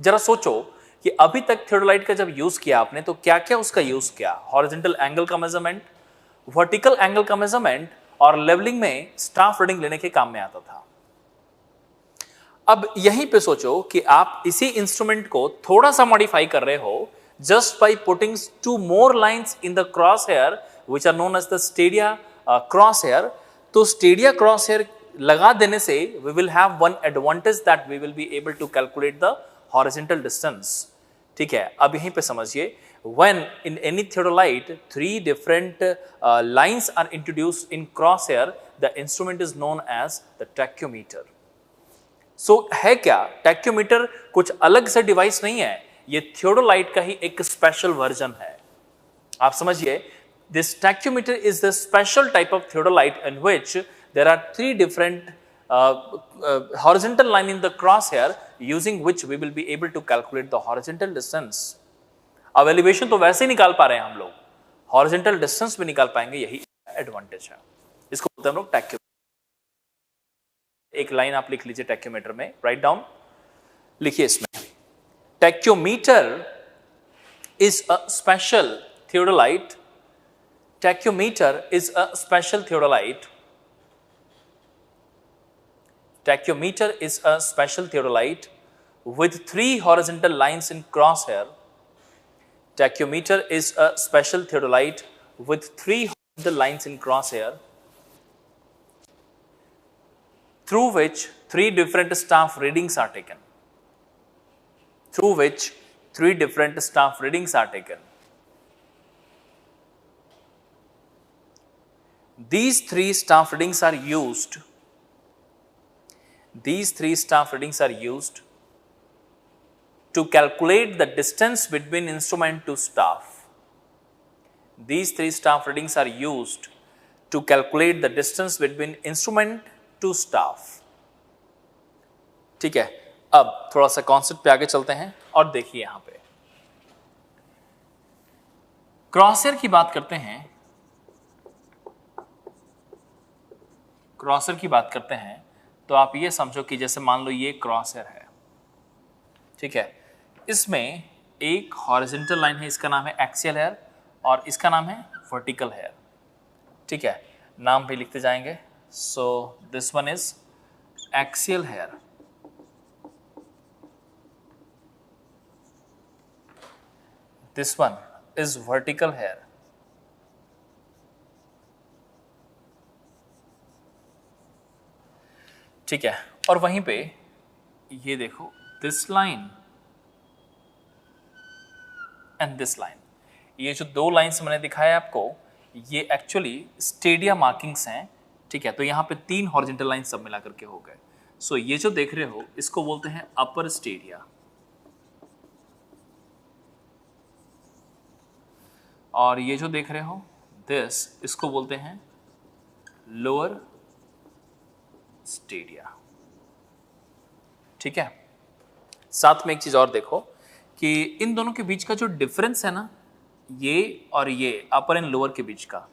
जरा सोचो कि अभी तक थियोडोलाइट का जब यूज किया आपने तो क्या क्या उसका यूज किया? हॉरिजॉन्टल एंगल का मेजरमेंट, वर्टिकल एंगल का मेजरमेंट और लेवलिंग में स्टाफ रीडिंग लेने के काम में आता था। अब यहीं पे सोचो कि आप इसी इंस्ट्रूमेंट को थोड़ा सा मॉडिफाई कर रहे हो just by putting 2 more lines in the cross hair which are known as the stadia cross hair. तो स्टेडिया क्रॉस हेयर लगा देने से we will have one advantage that we will be able to calculate the horizontal distance. ठीक है, अब यहीं पे समझिए, when in any theodolite 3 different lines are introduced in crosshair, the instrument is known as the tachyometer. है क्या? टैक्योमीटर कुछ अलग से डिवाइस नहीं है, ये थियोडोलाइट का ही एक स्पेशल वर्जन है। आप समझिए, this tacheometer is the special type of theodolite in which there are 3 different horizontal line in the crosshair using which we will be able to calculate the horizontal distance. अब एलिवेशन तो वैसे ही निकाल पा रहे हैं हम लोग, हॉरिजॉन्टल डिस्टेंस भी निकाल पाएंगे, यही एडवांटेज है। इसको बोलते हैं हम लोग टैक्योमीटर। एक लाइन आप लिख लीजिए टैक्योमीटर में, राइट डाउन, लिखिए इसमें, tacheometer is a special theodolite, tacheometer is a special theodolite, tachymeter is a special theodolite with 3 horizontal lines in crosshair. Tachymeter is a special theodolite with 3 horizontal lines in crosshair through which 3 different staff readings are taken. Through which 3 different staff readings are taken. These 3 staff readings are used. These 3 staff readings are used to calculate the distance between instrument to staff. These 3 staff readings are used to calculate the distance between instrument to staff. ठीक है, अब थोड़ा सा कॉन्सेप्ट पे आगे चलते हैं और देखिए यहां पे क्रॉसहेयर की बात करते हैं। क्रॉसहेयर की बात करते हैं तो आप ये समझो कि जैसे मान लो ये क्रॉसहेयर है, ठीक है, इसमें एक हॉरिजॉन्टल लाइन है, इसका नाम है एक्सियल हेयर और इसका नाम है वर्टिकल हेयर। ठीक है, नाम भी लिखते जाएंगे। So this one is axial hair, this one is vertical hair. ठीक है, और वहीं पे ये देखो this line and this line, ये जो 2 लाइंस मैंने दिखाया आपको, ये एक्चुअली स्टेडिया मार्किंग्स हैं। ठीक है, तो यहाँ पे 3 हॉरिजॉन्टल लाइन सब मिला करके हो गए। सो ये जो देख रहे हो इसको बोलते हैं अपर स्टेडिया, और ये जो देख रहे हो दिस, इसको बोलते हैं लोअर स्टेडिया। ठीक है, साथ में एक चीज और देखो कि इन दोनों के बीच का जो डिफरेंस है ना, ये और ये अपर एंड लोअर के बीच का,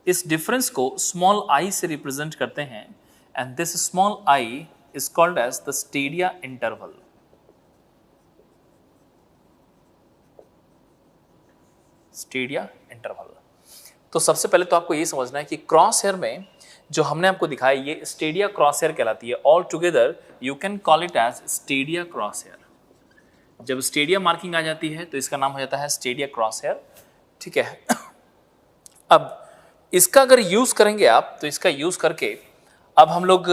इस डिफरेंस को स्मॉल आई से रिप्रेजेंट करते हैं and this small I is called as the stadia interval. Stadia interval. तो सबसे पहले तो आपको ये समझना है कि क्रॉस हेयर में जो हमने आपको दिखाया ये स्टेडिया क्रॉस हेयर कहलाती है। All together you can call it as stadia cross hair. जब स्टेडिया मार्किंग आ जाती है तो इसका नाम हो जाता है स्टेडिया क्रॉस हेयर। ठीक है, अब इसका अगर यूज करेंगे आप तो इसका यूज करके अब हम लोग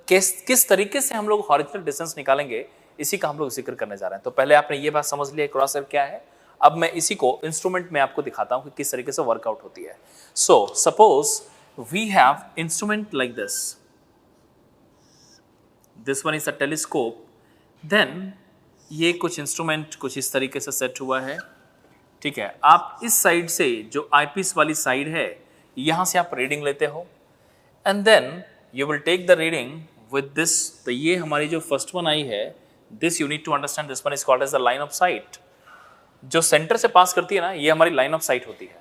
किस तरीके से हम लोग हॉरिजॉन्टल डिस्टेंस निकालेंगे, इसी का हम लोग जिक्र करने जा रहे हैं। तो पहले आपने ये बात समझ लिया क्रॉस हेयर क्या है। अब मैं इसी को इंस्ट्रूमेंट में आपको दिखाता हूं कि किस तरीके से वर्कआउट होती है। So suppose we have instrument like this one is a telescope, then ये कुछ इंस्ट्रूमेंट कुछ इस तरीके से सेट हुआ है। ठीक है, आप इस साइड से जो आईपीस वाली साइड है यहां से आप रीडिंग लेते हो। And then you will take the reading with this. तो ये हमारी जो फर्स्ट वन आई है, this you need to understand, this one is called as the line of sight. जो सेंटर से पास करती है ना, ये हमारी लाइन ऑफ साइट होती है।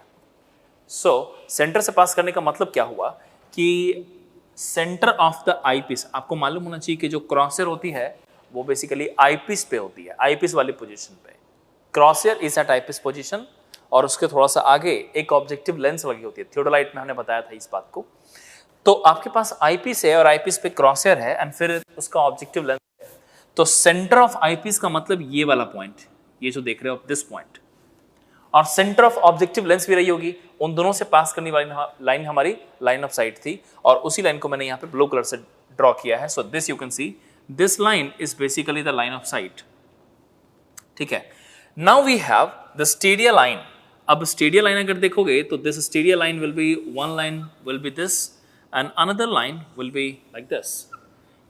सो सेंटर से पास करने का मतलब क्या हुआ कि सेंटर ऑफ द आईपीस, आपको मालूम होना चाहिए कि जो क्रॉसर होती है वो बेसिकली आईपीस पे होती है, आईपीस वाली पोजीशन पे। क्रॉसर इज एट आईपीस पोजीशन, और उसके थोड़ा सा आगे एक ऑब्जेक्टिव लेंस लगी होती है। थियोडोलाइट में हमने बताया था इस बात को। तो आपके पास आईपीस है और आईपीस पे क्रॉसर है एंड फिर उसका ऑब्जेक्टिव लेंस है। तो सेंटर ऑफ आईपीस का मतलब ये वाला पॉइंट, ये जो देख रहे हो दिस पॉइंट, और सेंटर ऑफ ऑब्जेक्टिव लेंस भी रही होगी। उन दोनों से पास करने वाली लाइन हमारी लाइन ऑफ साइट थी, और उसी लाइन को मैंने यहाँ पे ब्लू कलर से ड्रॉ किया है। So this you can see, this line is basically the line of sight. ठीक है, now we have the stadia line. अब स्टेडिया लाइन अगर देखोगे तो this stadia line will be, one line will be this and another line will be like this.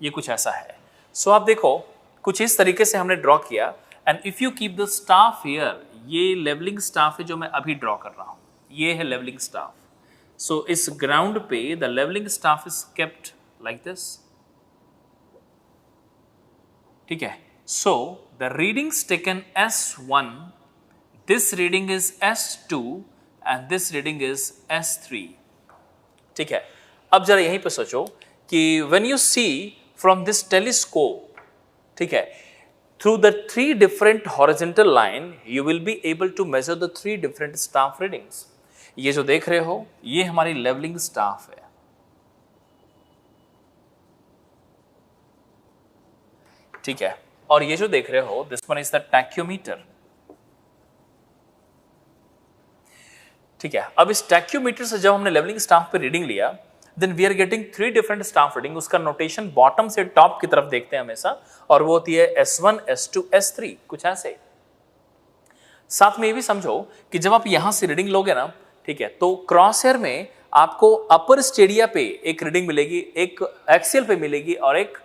ये कुछ ऐसा है। सो आप देखो कुछ इस तरीके से हमने ड्रॉ किया, and if you keep the staff here, ये लेवलिंग स्टाफ है जो मैं अभी ड्रॉ कर रहा हूं, ये है लेवलिंग स्टाफ। सो इस ग्राउंड पे the levelling staff is kept like this. ठीक है, so the readings taken S1, this reading is S2 and this reading is S3। ठीक है, अब जरा यहीं पे सोचो कि when you see from this telescope, ठीक है, through the three different horizontal line you will be able to measure the three different staff readings। ये जो देख रहे हो ये हमारी लेवलिंग स्टाफ है। ठीक है, और ये जो देख रहे हो this one is the tacheometer. ठीक है, अब इस टैक्योमीटर से जब हमने लेवलिंग स्टाफ पे रीडिंग लिया, then we are getting three different staff reading. उसका नोटेशन बॉटम से टॉप की तरफ देखते हैं हमेशा, और वो होती है S1, S2, S3, कुछ ऐसे। साथ में ये भी समझो कि जब आप यहां से रीडिंग लोगे ना, ठीक है, तो क्रॉस हेयर में आपको अपर स्टेडिया पे एक रीडिंग मिलेगी, एक एक्सियल पे मिलेगी और एक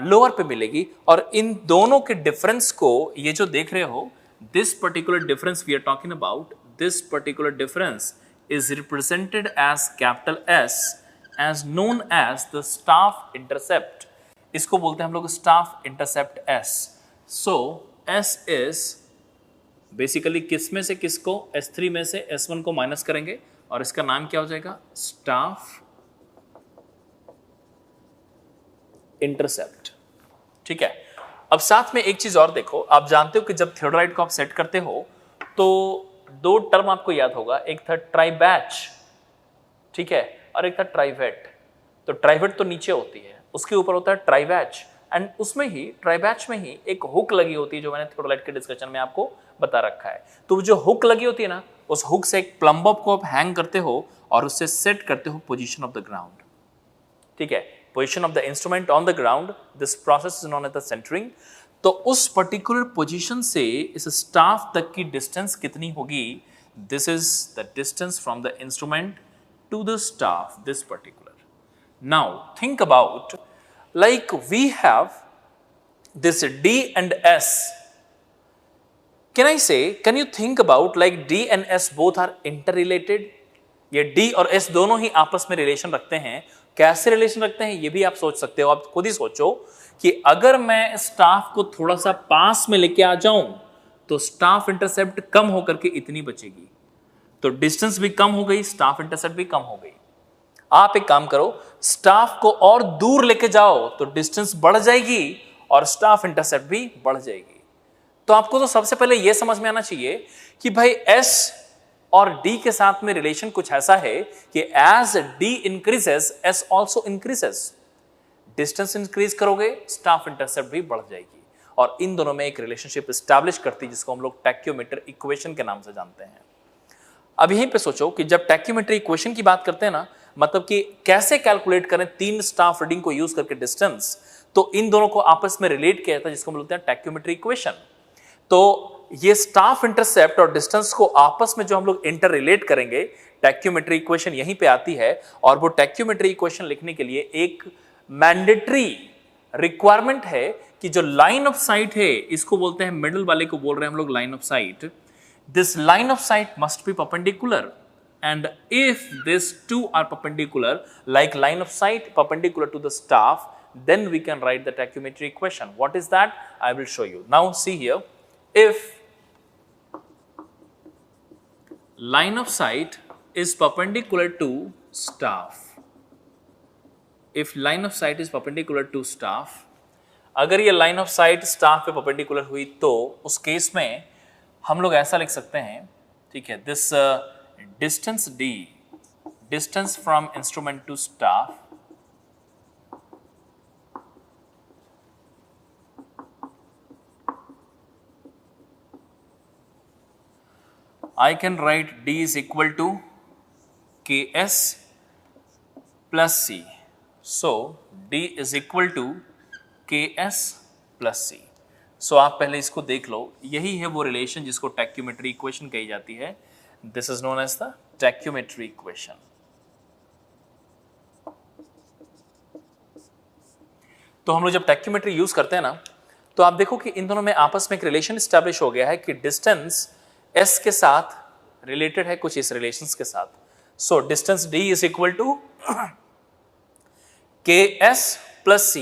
लोअर पे मिलेगी, और इन दोनों के डिफरेंस को ये जो देख रहे हो, this particular difference we are talking about, this particular difference is represented as capital S as known as the staff intercept। इसको बोलते हैं हम लोग staff intercept S। so S is basically किस में से किसको, S3 में से S1 को माइनस करेंगे और इसका नाम क्या हो जाएगा, staff intercept। ठीक है, अब साथ में एक चीज और देखो, आप जानते हो कि जब थियोडोलाइट को आप सेट करते हो तो दो टर्म आपको याद होगा, एक था ट्राइबैच, ठीक है, और एक था ट्राइवेट। तो ट्राइवेट तो नीचे होती है, उसके ऊपर होता है ट्राइबैच, एंड उसमें ही ट्राइबैच में ही एक हुक लगी होती है जो मैंने थियोडोलाइट के डिस्कशन में आपको बता रखा है। तो जो हुक लगी होती है ना, उस हुक से एक प्लम बॉब को आप हैंग करते हो और उससे सेट करते हो पोजीशन ऑफ द ग्राउंड। ठीक है, position of the instrument on the ground, this process is known as the centering. तो उस पर्टिकुलर पोजीशन से इस स्टाफ तक की डिस्टेंस कितनी होगी, this is the distance from the instrument to the staff, this particular. Now think about, like we have this D and S। can you think about like D and S both are interrelated? ये D और S दोनों ही आपस में रिलेशन रखते हैं। कैसे रिलेशन रखते हैं ये भी आप सोच सकते हो। आप खुद ही सोचो कि अगर मैं स्टाफ को थोड़ा सा पास में लेके आ जाऊं तो स्टाफ इंटरसेप्ट कम होकर के इतनी बचेगी, तो डिस्टेंस भी कम हो गई, स्टाफ इंटरसेप्ट भी कम हो गई। आप एक काम करो, स्टाफ को और दूर लेके जाओ तो डिस्टेंस बढ़ जाएगी और स्टाफ इंटरसेप्ट भी बढ़ जाएगी। तो आपको तो सबसे पहले यह समझ में आना चाहिए कि भाई S और D के साथ में रिलेशन कुछ ऐसा है कि as D increases S also increases. Distance increase करोगे स्टाफ इंटरसेप्ट भी बढ़ जाएगी, और इन दोनों में एक रिलेशनशिप स्टैब्लिश करती है जिसको हम लोग टैक्योमीटर इक्वेशन के नाम से जानते हैं। अब यहीं पे सोचो कि जब टैक्योमीटर इक्वेशन की बात करते हैं ना, मतलब कि कैसे कैलकुलेट करें तीन स्टाफ रीडिंग को यूज करके डिस्टेंस, तो इन दोनों को आपस में रिलेट किया जाता है जिसको हम बोलते हैं टैक्योमीटर इक्वेशन। तो ये स्टाफ इंटरसेप्ट और डिस्टेंस को आपस में जो हम लोग इंटर रिलेट करेंगे, टैक्योमीटर इक्वेशन यहीं पे आती है। और वो टैक्योमीटर इक्वेशन लिखने के लिए एक मैंडेटरी रिक्वायरमेंट है कि जो लाइन ऑफ साइट है, इसको बोलते हैं, मिडिल वाले को बोल रहे हैं हम लोग line of site, this line of site must be perpendicular and if these two are perpendicular, like line of sight perpendicular to the staff, then we can write the tachymetry equation. What is that? I will show you. Now see here, if line of sight is perpendicular to staff, if line of sight is perpendicular to staff, अगर ये लाइन ऑफ साइट स्टाफ पे परपेंडिकुलर हुई तो उस केस में हम लोग ऐसा लिख सकते हैं, ठीक है, this distance D, distance from instrument to staff, I can write D is equal to Ks plus C. So D is equal to Ks plus C. So आप पहले इसको देख लो, यही है वो रिलेशन जिसको टैक्यूमेट्री इक्वेशन कही जाती है. This is known as the tacheometry equation. तो हम लोग जब टैक्यूमेट्री यूज करते हैं ना, तो आप देखो कि इन दोनों में आपस में एक रिलेशन स्टैब्लिश हो गया है कि डिस्टेंस s के साथ रिलेटेड है कुछ इस रिलेशंस के साथ. So distance d is equal to Ks plus C.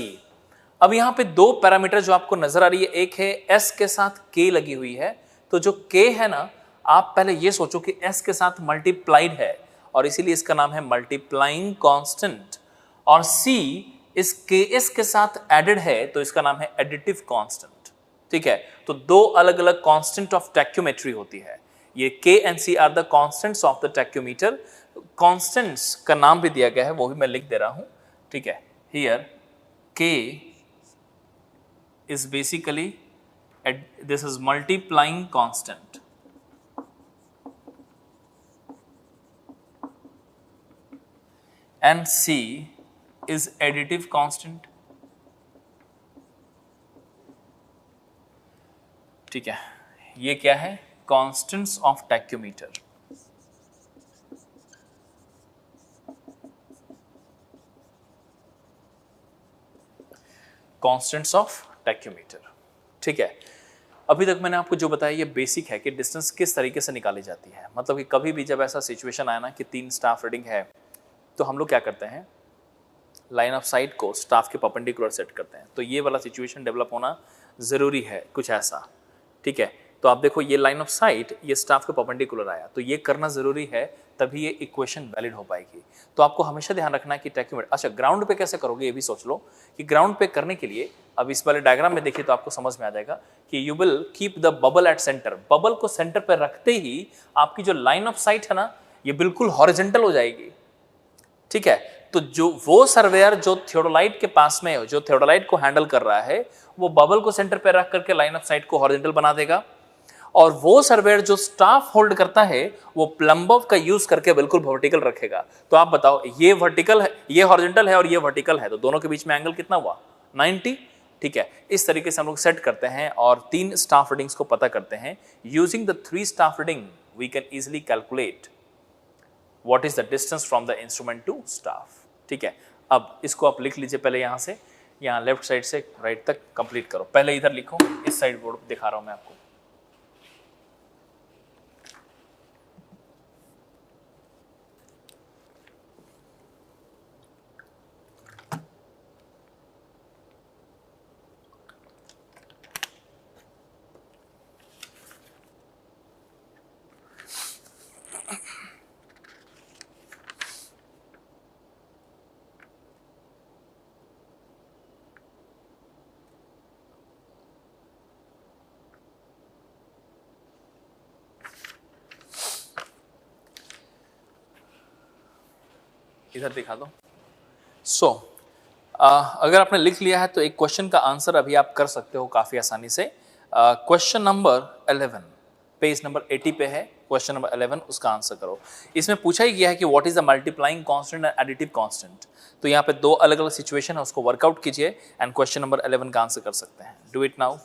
अब यहां पे दो पैरामीटर जो आपको नजर आ रही है, एक है s के साथ k लगी हुई है, तो जो k है ना, आप पहले ये सोचो कि s के साथ मल्टीप्लाइड है और इसीलिए इसका नाम है मल्टीप्लाइंग कांस्टेंट, और c इस Ks के साथ एडेड है तो इसका नाम है एडिटिव कांस्टेंट. ठीक है, तो दो अलग अलग कांस्टेंट ऑफ टैक्यूमेट्री होती है. ये K and C are the constants of the tacheometer. Constants का नाम भी दिया गया है, वो भी मैं लिख दे रहा हूं. ठीक है, here K is basically this is multiplying constant, and C is additive constant. ठीक है, ये क्या है? Constants of tachymeter. Constants of tachymeter. ठीक है, अभी तक मैंने आपको जो बताया ये बेसिक है कि डिस्टेंस किस तरीके से निकाली जाती है. मतलब कि कभी भी जब ऐसा सिचुएशन आया ना कि 3 स्टाफ रीडिंग है, तो हम लोग क्या करते हैं, लाइन ऑफ साइट को स्टाफ के परपेंडिकुलर सेट करते हैं. तो ये वाला सिचुएशन डेवलप होना ज़रूरी है कुछ ऐसा. ठीक है, तो आप देखो ये लाइन ऑफ साइट ये स्टाफ के परपेंडिकुलर आया, तो ये करना ज़रूरी है, तभी ये इक्वेशन वैलिड हो पाएगी. तो आपको हमेशा ध्यान रखना है कि टैक्यूमेट्री. अच्छा, ग्राउंड पे कैसे करोगे ये भी सोच लो कि ग्राउंड पे करने के लिए, अब इस वाले डायग्राम में देखिए तो आपको समझ में आ जाएगा कि you will keep the bubble at centre. Bubble को सेंटर पर रखते ही आपकी जो लाइन ऑफ साइट है ना, ये बिल्कुल हॉरिजेंटल हो जाएगी. ठीक है, तो जो वो सर्वेयर जो थियोडोलाइट के पास में, जो थियोडोलाइट को हैंडल कर रहा है, वो बबल को सेंटर पे रख करके लाइन ऑफ साइट को हॉरिजेंटल बना देगा, और वो सर्वेयर जो स्टाफ होल्ड करता है वो प्लम्बव का यूज करके बिल्कुल वर्टिकल रखेगा. तो आप बताओ, ये वर्टिकल है, ये हॉरिजेंटल है और ये वर्टिकल है, तो दोनों के बीच में एंगल कितना हुआ? 90. ठीक है, इस तरीके से हम लोग सेट करते हैं और 3 स्टाफ रीडिंग्स को पता करते हैं. Using the 3 staff reading we can easily calculate what is the distance from the instrument to staff. ठीक है, अब इसको आप लिख लीजिए पहले, यहाँ से, यहाँ लेफ्ट साइड से राइट तक कंप्लीट करो. पहले इधर लिखो, इस साइड बोर्ड दिखा रहा हूं मैं आपको. इधर दिखा दो. सो अगर आपने लिख लिया है तो एक क्वेश्चन का आंसर अभी आप कर सकते हो काफ़ी आसानी से. क्वेश्चन नंबर 11 पेज नंबर 80 पे है. क्वेश्चन नंबर 11 उसका आंसर करो. इसमें पूछा ही गया है कि what is the multiplying constant and additive constant. तो यहाँ पे 2 अलग अलग सिचुएशन है, उसको वर्कआउट कीजिए एंड क्वेश्चन नंबर 11 का आंसर कर सकते हैं. Do it now.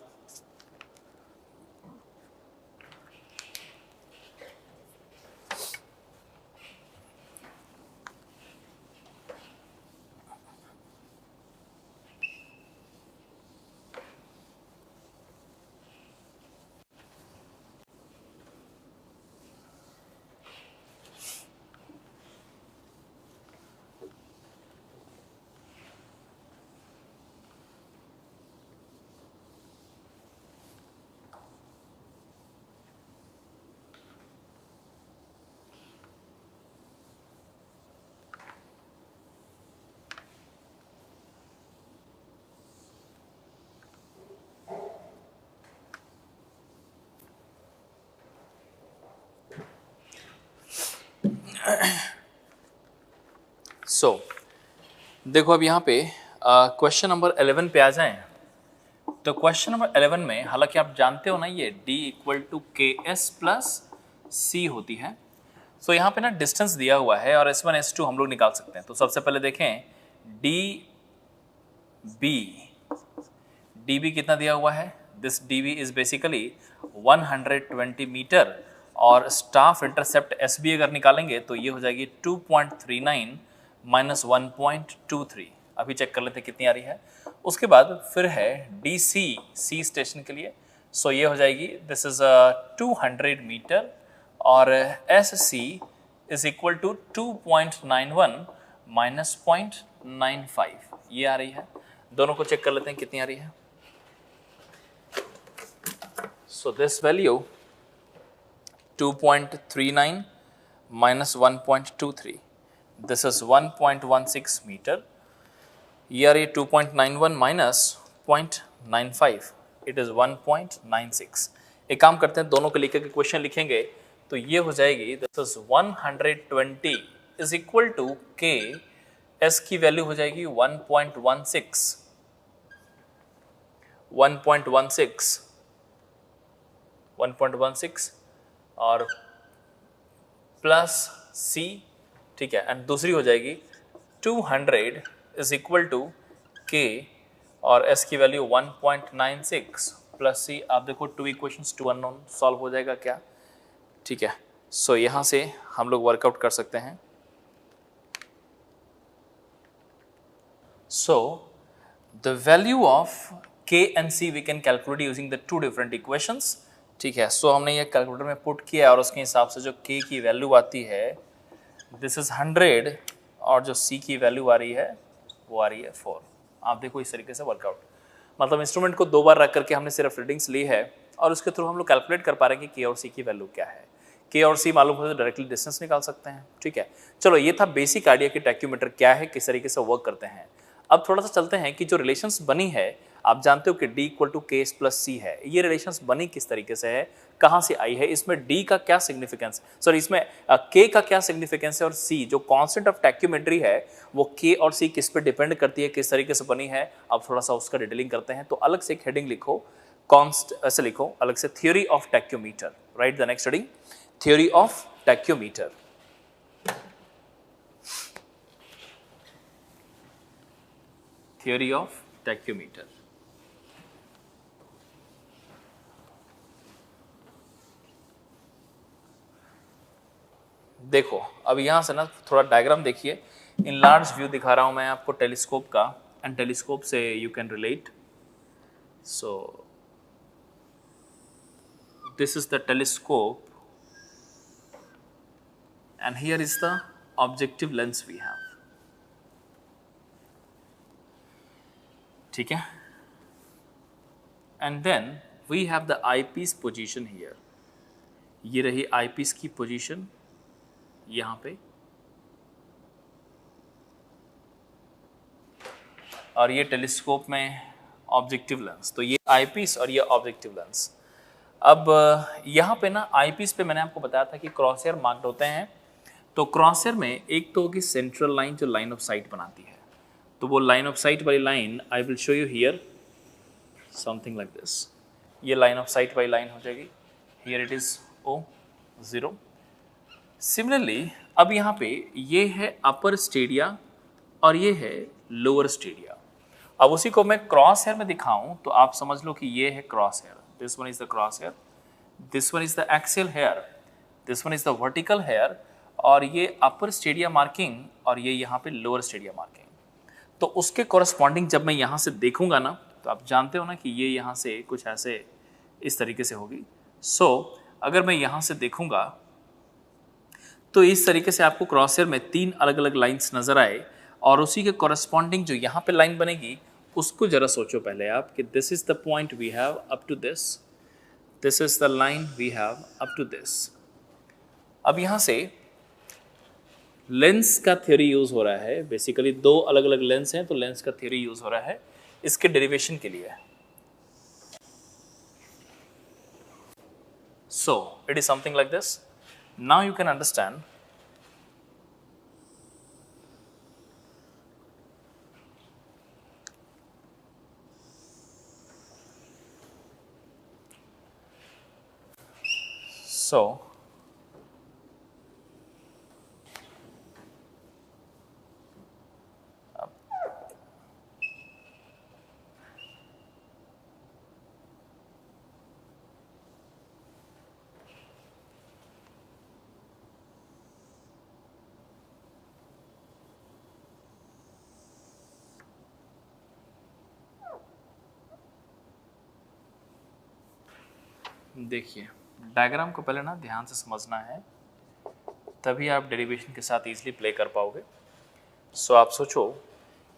सो देखो अब यहाँ पे क्वेश्चन नंबर 11 पे आ जाएं। तो क्वेश्चन नंबर 11 में हालांकि आप जानते हो ना ये d equal to K S plus सी होती है। सो यहाँ पे ना डिस्टेंस दिया हुआ है और S1 S2 हम लोग निकाल सकते हैं। तो सबसे पहले देखें dB कितना दिया हुआ है, this dB is basically 120 metre और स्टाफ इंटरसेप्ट SB अगर निकालेंगे तो ये हो जाएगी 2.39 माइनस 1.23। अभी चेक कर लेते हैं कितनी आ रही है। उसके बाद फिर है DC सी स्टेशन के लिए, सो ये हो जाएगी दिस इज 200 मीटर और SC is equal to 2.91 minus 0.95 ये आ रही है। दोनों को चेक कर लेते हैं कितनी आ रही है। So this value 2.39 minus 1.23, this is 1.16 meter. ये आ रही 2.91 minus 0.95, it is 1.96। एक काम करते हैं, दोनों को लिख के क्वेश्चन लिखेंगे तो ये हो जाएगी this is 120 is equal to K S की वैल्यू हो जाएगी 1.16 और प्लस सी, ठीक है, एंड दूसरी हो जाएगी 200 इज इक्वल टू के और एस की वैल्यू 1.96 प्लस सी। आप देखो 2 इक्वेशंस 2 अननोन, सॉल्व हो जाएगा क्या, ठीक है। सो यहाँ से हम लोग वर्कआउट कर सकते हैं। So the value of K and C we can calculate using the 2 different equations, ठीक है। सो हमने ये कैलकुलेटर में पुट किया और उसके हिसाब से जो k की वैल्यू आती है दिस इज 100 और जो c की वैल्यू आ रही है वो आ रही है 4। आप देखो इस तरीके से वर्कआउट, मतलब इंस्ट्रूमेंट को 2 बार रख करके हमने सिर्फ रीडिंग्स ली है और उसके थ्रू हम लोग कैलकुलेट कर पा रहे हैं कि k और c की वैल्यू क्या है। k और c मालूम हो तो डायरेक्टली डिस्टेंस निकाल सकते हैं, ठीक है। चलो ये था बेसिक आइडिया कि टैक्योमीटर क्या है, किस तरीके से वर्क करते हैं। अब थोड़ा सा चलते हैं कि जो रिलेशंस बनी है, आप जानते हो कि d equal to K S plus सी है, ये रिलेशंस बनी किस तरीके से है, कहाँ से आई है, इसमें d का क्या सिग्निफिकेंस, सॉरी इसमें k का क्या सिग्निफिकेंस है और c जो कांस्टेंट ऑफ टैक्योमेट्री है वो k और c किस पे डिपेंड करती है, किस तरीके से बनी है। अब थोड़ा सा उसका डिटेलिंग करते हैं। तो अलग से एक हेडिंग लिखो, ऐसे लिखो अलग से, theory of tacheometer, right the next heading, theory of tacheometer. Theory of tacheometer. देखो अब यहां से ना थोड़ा डायग्राम देखिए, इन लार्ज व्यू दिखा रहा हूं मैं आपको टेलीस्कोप का, एंड टेलीस्कोप से you can relate. So this is the telescope and here is the objective lens we have, ठीक है। And then we have the eyepiece position here, ये रही आईपीस की पोजीशन यहां पे, और ये टेलीस्कोप में ऑब्जेक्टिव लेंस, तो ये आईपीस और ये ऑब्जेक्टिव लेंस। अब यहाँ पे ना आईपीस पे मैंने आपको बताया था कि क्रॉस हेयर मार्क्ड होते हैं। तो क्रॉस हेयर में एक तो होगी सेंट्रल लाइन जो लाइन ऑफ साइट बनाती है, तो वो लाइन ऑफ साइट वाली line I will show you here something like this, ये लाइन ऑफ साइट वाली लाइन हो जाएगी, here it is O0। Similarly अब यहाँ पे ये है अपर स्टेडिया और ये है लोअर स्टेडिया। अब उसी को मैं क्रॉस हेयर में दिखाऊं तो आप समझ लो कि ये है cross hair, this one is the cross hair, this one is the axial hair, this one is the vertical hair, और ये अपर स्टेडिया मार्किंग और ये यहाँ पे लोअर स्टेडिया मार्किंग। तो उसके कॉरस्पॉन्डिंग जब मैं यहाँ से देखूंगा ना तो आप जानते हो ना कि ये यहाँ से कुछ ऐसे इस तरीके से होगी। सो अगर मैं यहाँ से देखूंगा तो इस तरीके से आपको क्रॉस हेयर में 3 अलग अलग लाइंस नजर आए, और उसी के कॉरस्पॉन्डिंग जो यहाँ पे लाइन बनेगी उसको जरा सोचो पहले आप कि this is the point we have up to this, this is the line we have up to this. अब यहाँ से लेंस का थ्योरी यूज हो रहा है, बेसिकली 2 अलग अलग लेंस हैं तो लेंस का थ्योरी यूज हो रहा है इसके डेरिवेशन के लिए। So it is something like this. Now you can understand so देखिए, डायग्राम को पहले ना ध्यान से समझना है, तभी आप डेरिवेशन के साथ इजीली प्ले कर पाओगे। सो आप सोचो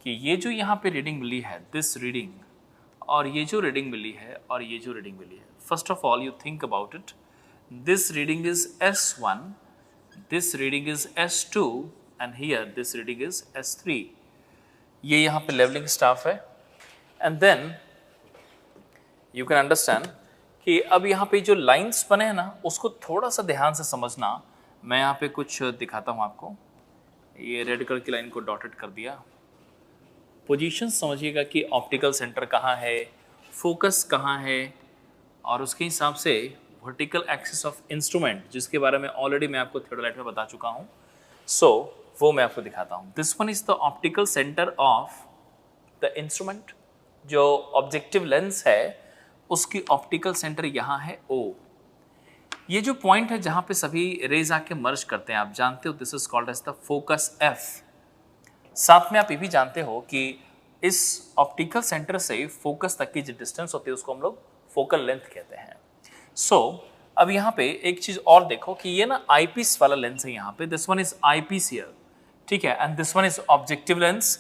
कि ये जो यहाँ पे रीडिंग मिली है, दिस रीडिंग, और ये जो रीडिंग मिली है और ये जो रीडिंग मिली है, first of all you think about it, this reading is S1, this reading is S2 and here this reading is S3। ये यहाँ पे लेवलिंग स्टाफ है and then you can understand कि अब यहाँ पे जो लाइंस बने हैं ना, उसको थोड़ा सा ध्यान से समझना। मैं यहाँ पे कुछ दिखाता हूँ आपको। ये रेड कलर की लाइन को डॉटेड कर दिया। पोजीशन समझिएगा कि ऑप्टिकल सेंटर कहाँ है, फोकस कहाँ है, और उसके हिसाब से वर्टिकल एक्सिस ऑफ इंस्ट्रूमेंट, जिसके बारे में ऑलरेडी मैं आपको थियोडोलाइट में बता चुका हूँ। सो वो मैं आपको दिखाता हूँ। This one is the optical centre of the instrument. जो ऑब्जेक्टिव लेंस है उसकी ऑप्टिकल सेंटर यहाँ है O। ये जो पॉइंट है जहाँ पे सभी रेज आके मर्ज करते हैं, आप जानते हो this is called as the focus F। साथ में आप ये भी जानते हो कि इस ऑप्टिकल सेंटर से फोकस तक की जो डिस्टेंस होती है उसको हम लोग फोकल लेंथ कहते हैं। सो अब यहाँ पे एक चीज और देखो कि ये ना आईपीस वाला लेंस है यहाँ पे, this one is eyepiece here, ठीक है, and this one is objective lens.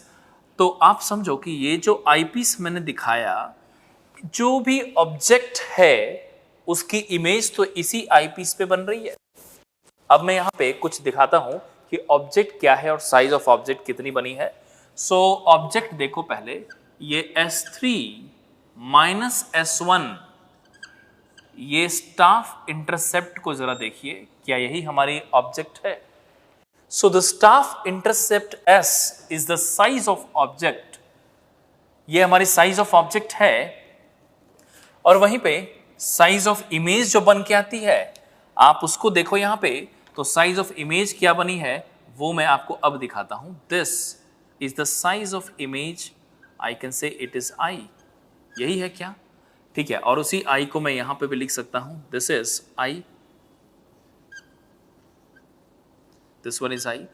तो आप समझो कि ये जो आईपीस मैंने दिखाया, जो भी ऑब्जेक्ट है उसकी इमेज तो इसी आईपीस पे बन रही है। अब मैं यहाँ पे कुछ दिखाता हूं कि ऑब्जेक्ट क्या है और साइज ऑफ ऑब्जेक्ट कितनी बनी है। सो ऑब्जेक्ट देखो पहले, ये S3 माइनस S1, ये स्टाफ इंटरसेप्ट को जरा देखिए, क्या यही हमारी ऑब्जेक्ट है? So the staff intercept S is the size of object. ये हमारी साइज ऑफ ऑब्जेक्ट है, और वहीं पे साइज ऑफ इमेज जो बन के आती है, आप उसको देखो यहाँ पे, तो साइज ऑफ इमेज क्या बनी है वो मैं आपको अब दिखाता हूं। This is the size of image, I can say it is I. यही है क्या? ठीक है, और उसी आई को मैं यहां पे भी लिख सकता हूं, this is I, this one is I.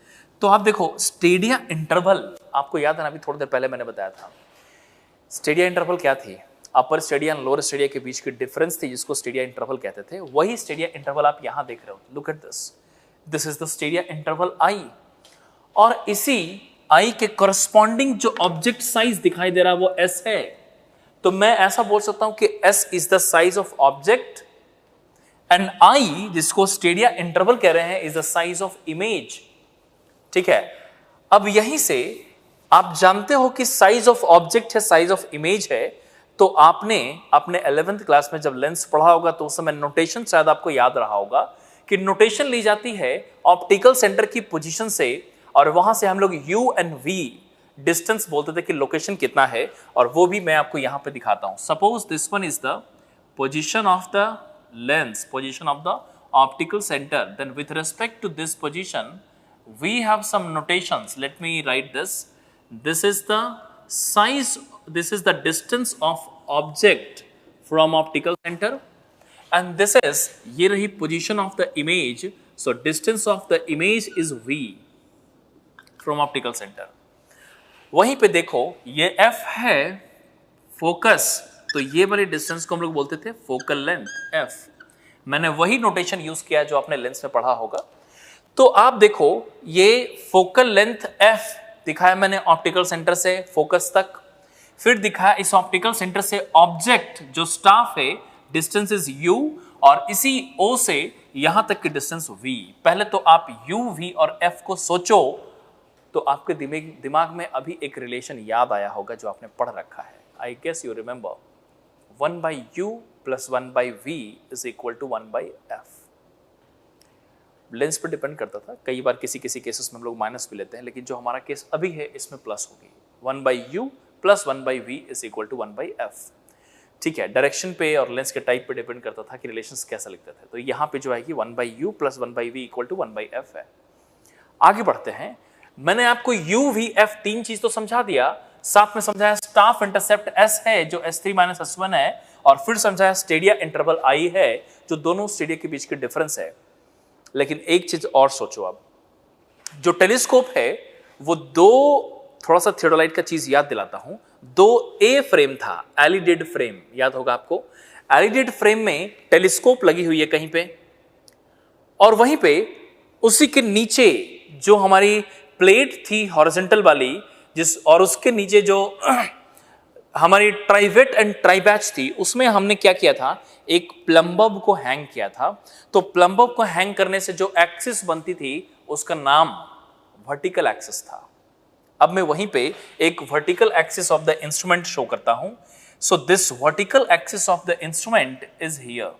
तो आप देखो स्टेडिया इंटरवल, आपको याद है ना, अभी थोड़ी देर पहले मैंने बताया था स्टेडिया इंटरवल क्या थी। अपर स्टेडिया और लोअर स्टेडिया के बीच की डिफरेंस थी जिसको स्टेडिया इंटरवल कहते थे। वही स्टेडिया इंटरवल आप यहां देख रहे हो, look at this, this is the stadia interval I, और इसी आई के करस्पॉन्डिंग जो ऑब्जेक्ट साइज दिखाई दे रहा है वो S है। तो मैं ऐसा बोल सकता हूं कि S is the size of object and I, जिसको स्टेडिया इंटरवल कह रहे हैं, is the size of image. ठीक है, अब यहीं से आप जानते हो कि साइज ऑफ ऑब्जेक्ट है, साइज ऑफ इमेज है। तो आपने अपने 11th क्लास में जब लेंस पढ़ा होगा तो उस समय नोटेशन शायद आपको याद रहा होगा कि नोटेशन ली जाती है ऑप्टिकल सेंटर की पोजीशन से, और वहां से हम लोग U एंड V डिस्टेंस बोलते थे कि लोकेशन कितना है, और वो भी मैं आपको यहां पे दिखाता हूं। Suppose this one is the position of the lens, position of the optical centre, then with respect to this position we have some notations. Let me write this, this is the size, this is the distance of object from optical center, and this is, ये रही position of the image, so distance of the image is V from optical center। वहीं पे देखो ये F है फोकस, तो ये वाली डिस्टेंस को हम लोग बोलते थे फोकल लेंथ F। मैंने वही नोटेशन यूज किया जो आपने लेंस में पढ़ा होगा। तो आप देखो ये फोकल लेंथ F दिखाया मैंने ऑप्टिकल सेंटर से फोकस तक, फिर दिखाया इस ऑप्टिकल सेंटर से ऑब्जेक्ट जो स्टाफ है डिस्टेंस इज U, और इसी O से यहां तक की डिस्टेंस V। पहले तो आप U, V और F को सोचो, तो आपके दिमाग में अभी एक रिलेशन याद आया होगा जो आपने पढ़ रखा है। I guess you remember 1/U + 1/V is equal to 1/F। Lens पर डिपेंड करता था, कई बार किसी किसी केसेस में हम लोग माइनस भी लेते हैं, लेकिन जो हमारा केस अभी है इसमें प्लस होगी। 1/U + 1/V is equal to 1/F। ठीक है, डायरेक्शन पे और लेंस के टाइप पे डिपेंड करता था कि रिलेशंस कैसा लिखते थे। तो यहाँ पे जो है कि 1/u + 1/v = 1/f है। आगे बढ़ते हैं। मैंने आपको u v f तीन चीज तो समझा दिया, साथ में समझाया स्टाफ इंटरसेप्ट s है जो s3 - s1 है, और फिर समझाया स्टेडिया इंटरवल i है जो दोनों स्टेडिया के बीच के डिफरेंस है। लेकिन एक चीज और सोचो, अब जो टेलीस्कोप है वो दो, थोड़ा सा थियोडोलाइट का चीज याद दिलाता हूं, दो ए फ्रेम था, एलिडेड फ्रेम, याद होगा आपको। एलिडेड फ्रेम में टेलीस्कोप लगी हुई है कहीं पे, और वहीं पे उसी के नीचे जो हमारी प्लेट थी हॉरिजॉन्टल वाली, और उसके नीचे जो हमारी ट्राइवेट एंड ट्राइबैच थी, उसमें हमने क्या किया था, एक प्लम्बब को हैंग किया था। तो प्लम्बब को हैंग करने से जो एक्सिस बनती थी उसका नाम वर्टिकल एक्सिस था। अब मैं वहीं पे एक vertical axis of the instrument show करता हूं। So this vertical axis of the instrument is here.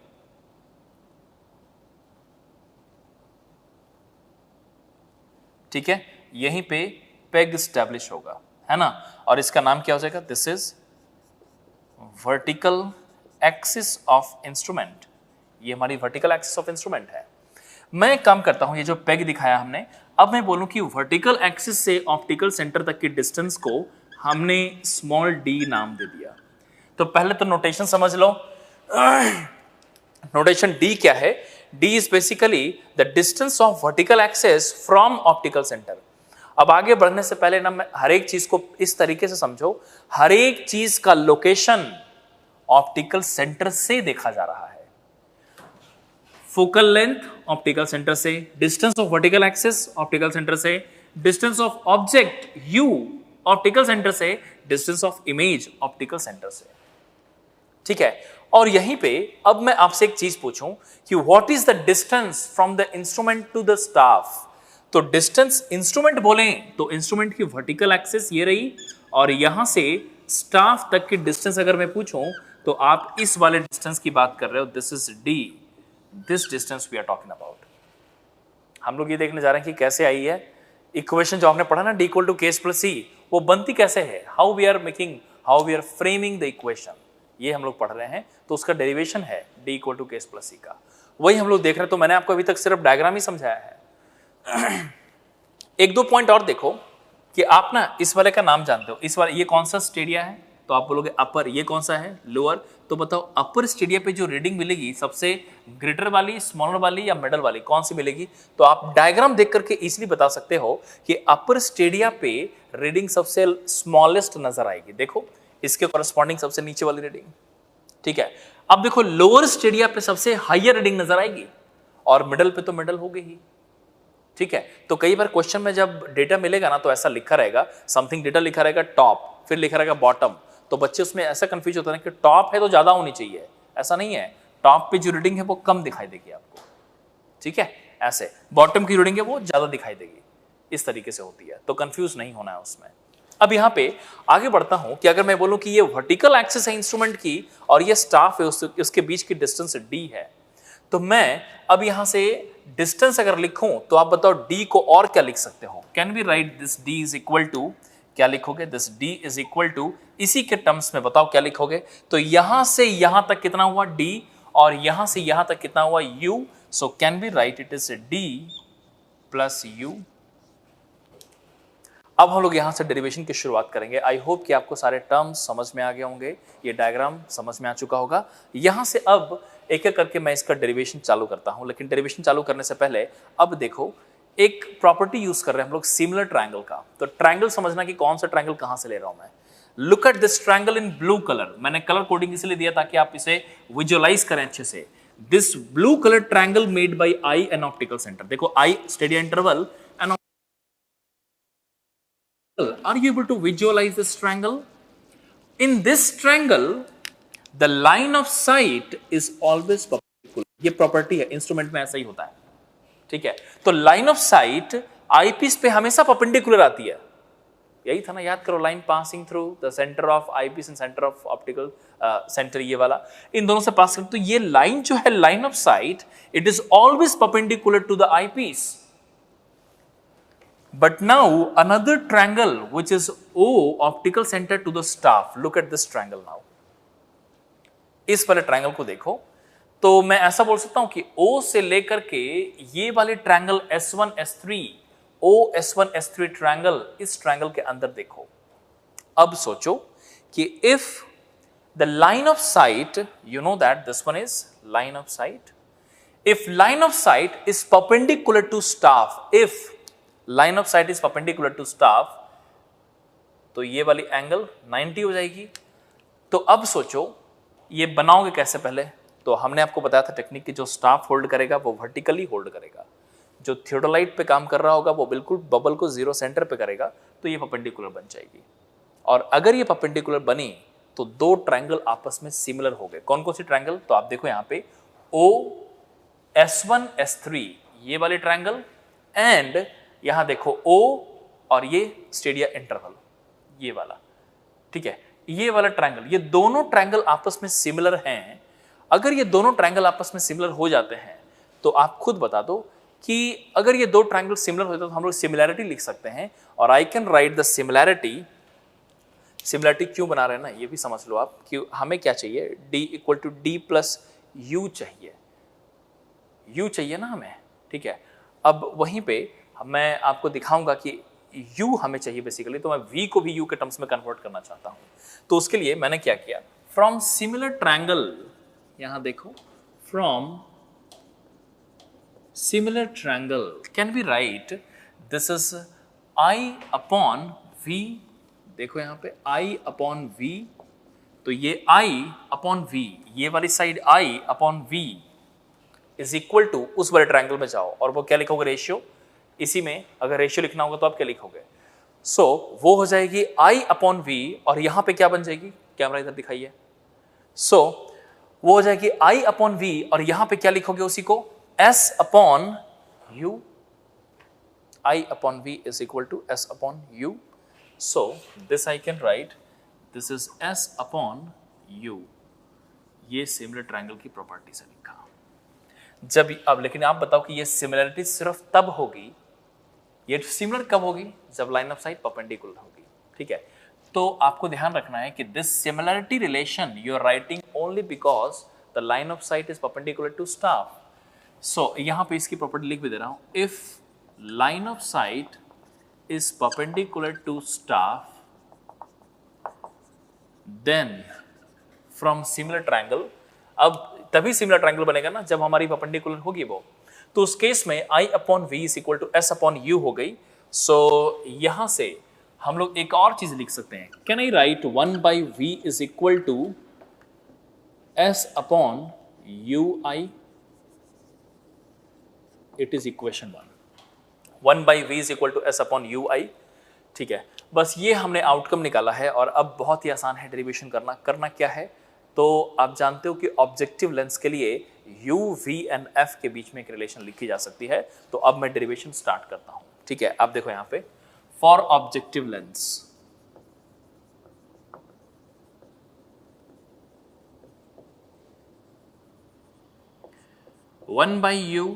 ठीक है, यहीं पे पेग स्टैब्लिश होगा, है ना, और इसका नाम क्या हो जाएगा, this is vertical axis of instrument. ये हमारी वर्टिकल एक्सिस ऑफ इंस्ट्रूमेंट है। मैं काम करता हूं, ये जो पेग दिखाया हमने, अब मैं बोलूं कि वर्टिकल एक्सिस से ऑप्टिकल सेंटर तक की डिस्टेंस को हमने स्मॉल d नाम दे दिया। तो पहले तो नोटेशन समझ लो। नोटेशन d क्या है, d is basically the distance of vertical axis from optical centre. अब आगे बढ़ने से पहले ना, मैं हर एक चीज को इस तरीके से समझो, हर एक चीज का लोकेशन ऑप्टिकल सेंटर से देखा जा रहा है। फोकल लेंथ ऑप्टिकल सेंटर से, distance of vertical axis optical centre से, distance of object u optical centre से, distance of image optical centre से। ठीक है, और यहीं पे अब मैं आपसे एक चीज पूछूं कि what is the distance from the instrument to the staff. तो डिस्टेंस इंस्ट्रूमेंट बोलें तो इंस्ट्रूमेंट की वर्टिकल एक्सिस ये रही, और यहां से स्टाफ तक की डिस्टेंस अगर मैं पूछूं तो आप इस वाले डिस्टेंस की बात कर रहे हो, this is d, this distance we are talking about. हम लोग ये देखने जा रहे हैं कि कैसे आई है इक्वेशन जो आपने पढ़ा ना, d = k + c, वो बनती कैसे है, how we are framing the equation, ये हम लोग पढ़ रहे हैं। तो उसका डेरिवेशन है d = k + c का, वही हम लोग देख रहे हैं। तो मैंने आपको अभी तक सिर्फ डायग्राम ही समझाया है। एक दो पॉइंट और देखो कि आप ना इस वाले का नाम जानते हो। इस वाले, ये कौन सा स्टेडिया है, तो आप बोलोगे अपर। ये कौन सा है, लोअर। तो बताओ अपर स्टेडिया पे जो रीडिंग मिलेगी, सबसे ग्रेटर वाली, स्मॉलर वाली या मिडल वाली, कौन सी मिलेगी। तो आप डायग्राम देख करके इजीली बता सकते हो कि अपर स्टेडिया पे रीडिंग सबसे स्मॉलेस्ट नजर आएगी। देखो इसके कॉरेस्पॉन्डिंग सबसे नीचे वाली रीडिंग। ठीक है, अब देखो लोअर स्टेडिया पे सबसे हाईयर रीडिंग नजर आएगी, और मिडल पे तो मिडल हो गई ही। ठीक है, तो कई बार क्वेश्चन में जब डेटा मिलेगा ना, तो ऐसा लिखा रहेगा, समथिंग डेटा लिखा रहेगा टॉप, फिर लिखा रहेगा बॉटम। तो बच्चे उसमें ऐसा कंफ्यूज होता है कि टॉप है तो ज्यादा होनी चाहिए, ऐसा नहीं है। टॉप पे जो रीडिंग है वो कम दिखाई देगी आपको। ठीक है, ऐसे बॉटम की रीडिंग है वो ज्यादा दिखाई देगी, इस तरीके से होती है। तो कंफ्यूज नहीं होना है उसमें। अब यहाँ पे आगे बढ़ता हूं कि अगर मैं बोलूं कि ये वर्टिकल एक्सिस है इंस्ट्रूमेंट की और ये स्टाफ है, उसके बीच की डिस्टेंस d है, तो मैं अब यहां से डिस्टेंस अगर लिखूं तो आप बताओ d को और क्या लिख सकते हो। Can we write this d is equal to, क्या लिखोगे, this d is equal to, इसी के टर्म्स में बताओ क्या लिखोगे। तो यहां से यहां तक कितना हुआ d, और यहां से यहां तक कितना हुआ u। So can we write it is d plus u। अब हम लोग यहां से डेरिवेशन की शुरुआत करेंगे। आई होप कि आपको सारे टर्म्स समझ में आ गए होंगे, ये डायग्राम समझ में आ चुका होगा। यहां से अब एक एक करके मैं इसका डेरिवेशन चालू करता हूं, लेकिन डेरिवेशन चालू करने से पहले अब देखो एक प्रॉपर्टी यूज कर रहे हैं हम लोग, सिमिलर ट्रायंगल का। तो ट्रायंगल समझना कि कौन सा ट्रायंगल कहां से ले रहा हूं मैं। Look at this triangle in blue colour. मैंने कलर कोडिंग इसलिए दिया ताकि आप इसे विजुअलाइज करें अच्छे से। This blue colour triangle made by I N optical centre. देखो I stadia interval and, are you able to visualize this triangle? In this triangle the line of sight is always perpendicular. ये प्रॉपर्टी है, इंस्ट्रूमेंट में ऐसा ही होता है। ठीक है, तो लाइन ऑफ साइट आईपीस पे हमेशा परपेंडिकुलर आती है। यही था ना, याद करो, line passing through the centre of eyepiece and centre of optical centre, ये वाला, इन दोनों से पास कर। तो ये लाइन जो है, line of sight, it is always perpendicular to the eyepiece. But now another triangle which is O optical center to the staff. Look at this triangle now. इस वाले ट्रायंगल को देखो तो मैं ऐसा बोल सकता हूं कि O से लेकर के ये वाले triangle S1 S3 OS1 S3 triangle, इस ट्रायंगल के अंदर देखो। अब सोचो कि if the line of site, you know that this one is line of site, if line of sight is perpendicular to staff, if line of sight is perpendicular to staff, तो ये वाली एंगल 90 हो जाएगी। तो अब सोचो ये बनाओगे कैसे? पहले तो हमने आपको बताया था टेक्निक की, जो स्टाफ होल्ड करेगा वो वर्टिकली होल्ड करेगा, जो थियोडोलाइट पे काम कर रहा होगा वो बिल्कुल बबल को जीरो सेंटर पे करेगा, तो ये परपेंडिकुलर बन जाएगी। और अगर ये परपेंडिकुलर बनी तो दो ट्रायंगल आपस में सिमिलर हो गए। कौन कौन सी ट्रायंगल? तो आप देखो यहाँ पे O S1 S3 ये वाले ट्रायंगल, एंड यहां देखो O और ये स्टेडिया इंटरवल ये वाला, ठीक है, ये वाला ट्रायंगल, ये दोनों ट्रायंगल आपस में सिमिलर हैं। अगर ये दोनों ट्रायंगल आपस में सिमिलर हो जाते हैं तो आप खुद बता दो कि अगर ये दो ट्रायंगल सिमिलर हो जाते तो हम लोग सिमिलैरिटी लिख सकते हैं, और आई can right the similarity. Similarity क्यों बना रहे हैं ना, ये भी समझ लो आप कि हमें क्या चाहिए, D equal to D plus U चाहिए, U चाहिए ना हमें, ठीक है। अब वहीं पे मैं आपको दिखाऊंगा कि U हमें चाहिए बेसिकली, तो मैं V को भी U के टर्म्स में कन्वर्ट करना चाहता हूं। तो उसके लिए मैंने क्या किया, फ्रॉम सिमिलर ट्रायंगल, यहां देखो, from similar triangle can be right this is I upon V, देखो यहां पे I अपॉन V, तो ये I अपॉन V, ये वाली side I upon V is equal to, उस वाले ट्रायंगल में जाओ और वो क्या लिखोगे, रेशियो। इसी में अगर रेशियो लिखना होगा तो आप क्या लिखोगे, सो वो हो जाएगी I अपॉन V, और यहां पे क्या बन जाएगी, कैमरा इधर दिखाइए, सो वो हो जाएगी I अपॉन V, और यहां पे क्या लिखोगे उसी को, S upon U, I upon V is equal to S upon U, so this I can write this is S upon U। ये सिमिलर ट्रायंगल की प्रॉपर्टी से लिखा। जब अब लेकिन आप बताओ कि ये सिमिलरिटी सिर्फ तब होगी, ये सिमिलर कब होगी, जब लाइन ऑफ साइट परपेंडिकुलर होगी, ठीक है। तो आपको ध्यान रखना है कि this similarity relation you are writing only because the line of sight is perpendicular to staff. So यहां पे इसकी प्रॉपर्टी लिख भी दे रहा हूं, if line of sight is perpendicular to staff then from similar triangle, अब तभी सिमिलर ट्रायंगल बनेगा ना जब हमारी परपेंडिकुलर होगी वो, तो उस केस में I upon V is equal to S upon U हो गई। सो यहां से हम लोग एक और चीज लिख सकते हैं, can I write 1 by V is equal to S upon UI, it is equation 1 by V is equal to S upon UI, ठीक है। बस ये हमने आउटकम निकाला है, और अब बहुत ही आसान है डेरिवेशन करना क्या है, तो आप जानते हो कि ऑब्जेक्टिव लेंस के लिए U, V एंड F के बीच में एक रिलेशन लिखी जा सकती है। तो अब मैं डेरिवेशन स्टार्ट करता हूं, ठीक है। आप देखो यहां पे, for objective lens, one by U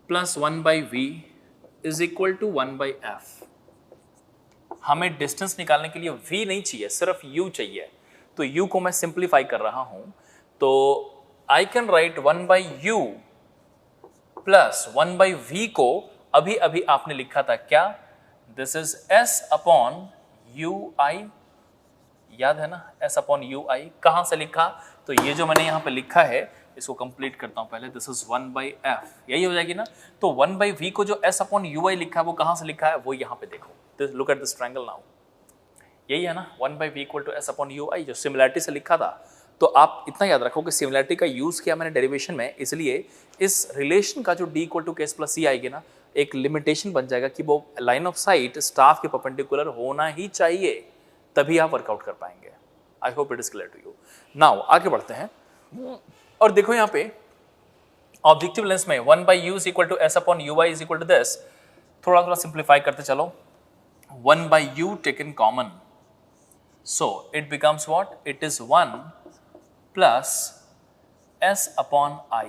plus 1 by V is equal to 1 by F। हमें डिस्टेंस निकालने के लिए V नहीं चाहिए, सिर्फ U चाहिए, तो U को मैं सिंप्लीफाई कर रहा हूं, तो आई कैन राइट 1 बाई U प्लस 1 बाई V को अभी अभी आपने लिखा था क्या, this is S upon UI, याद है ना, S अपॉन UI। कहां से लिखा, तो ये जो मैंने यहां पे लिखा है इसको कंप्लीट करता हूं पहले, दिस इज 1 बाई F, यही हो जाएगी ना। तो 1 बाई V को जो S अपॉन UI लिखा है वो कहां से लिखा है, वो यहां पे देखो, look at this triangle now, यही है ना 1 by V equal to S upon UI, जो सिमिलैरिटी से लिखा था। तो आप इतना याद रखो कि सिमिलैरिटी का यूज किया मैंने डेरिवेशन में, इसलिए इस रिलेशन का जो D equal to KS plus C आएगी ना, एक लिमिटेशन बन जाएगा कि वो लाइन ऑफ साइट स्टाफ के परपेंडिकुलर होना ही चाहिए, तभी आप वर्कआउट कर पाएंगे। I hope it is clear to you. Now आगे बढ़ते हैं, और देखो यहाँ पे ऑब्जेक्टिव लेंस में 1 बाई U is equal to S upon UI is equal to this, थोड़ा थोड़ा सिंप्लीफाई करते चलो, 1 by U taken common, so it becomes what, it is 1 plus S upon I,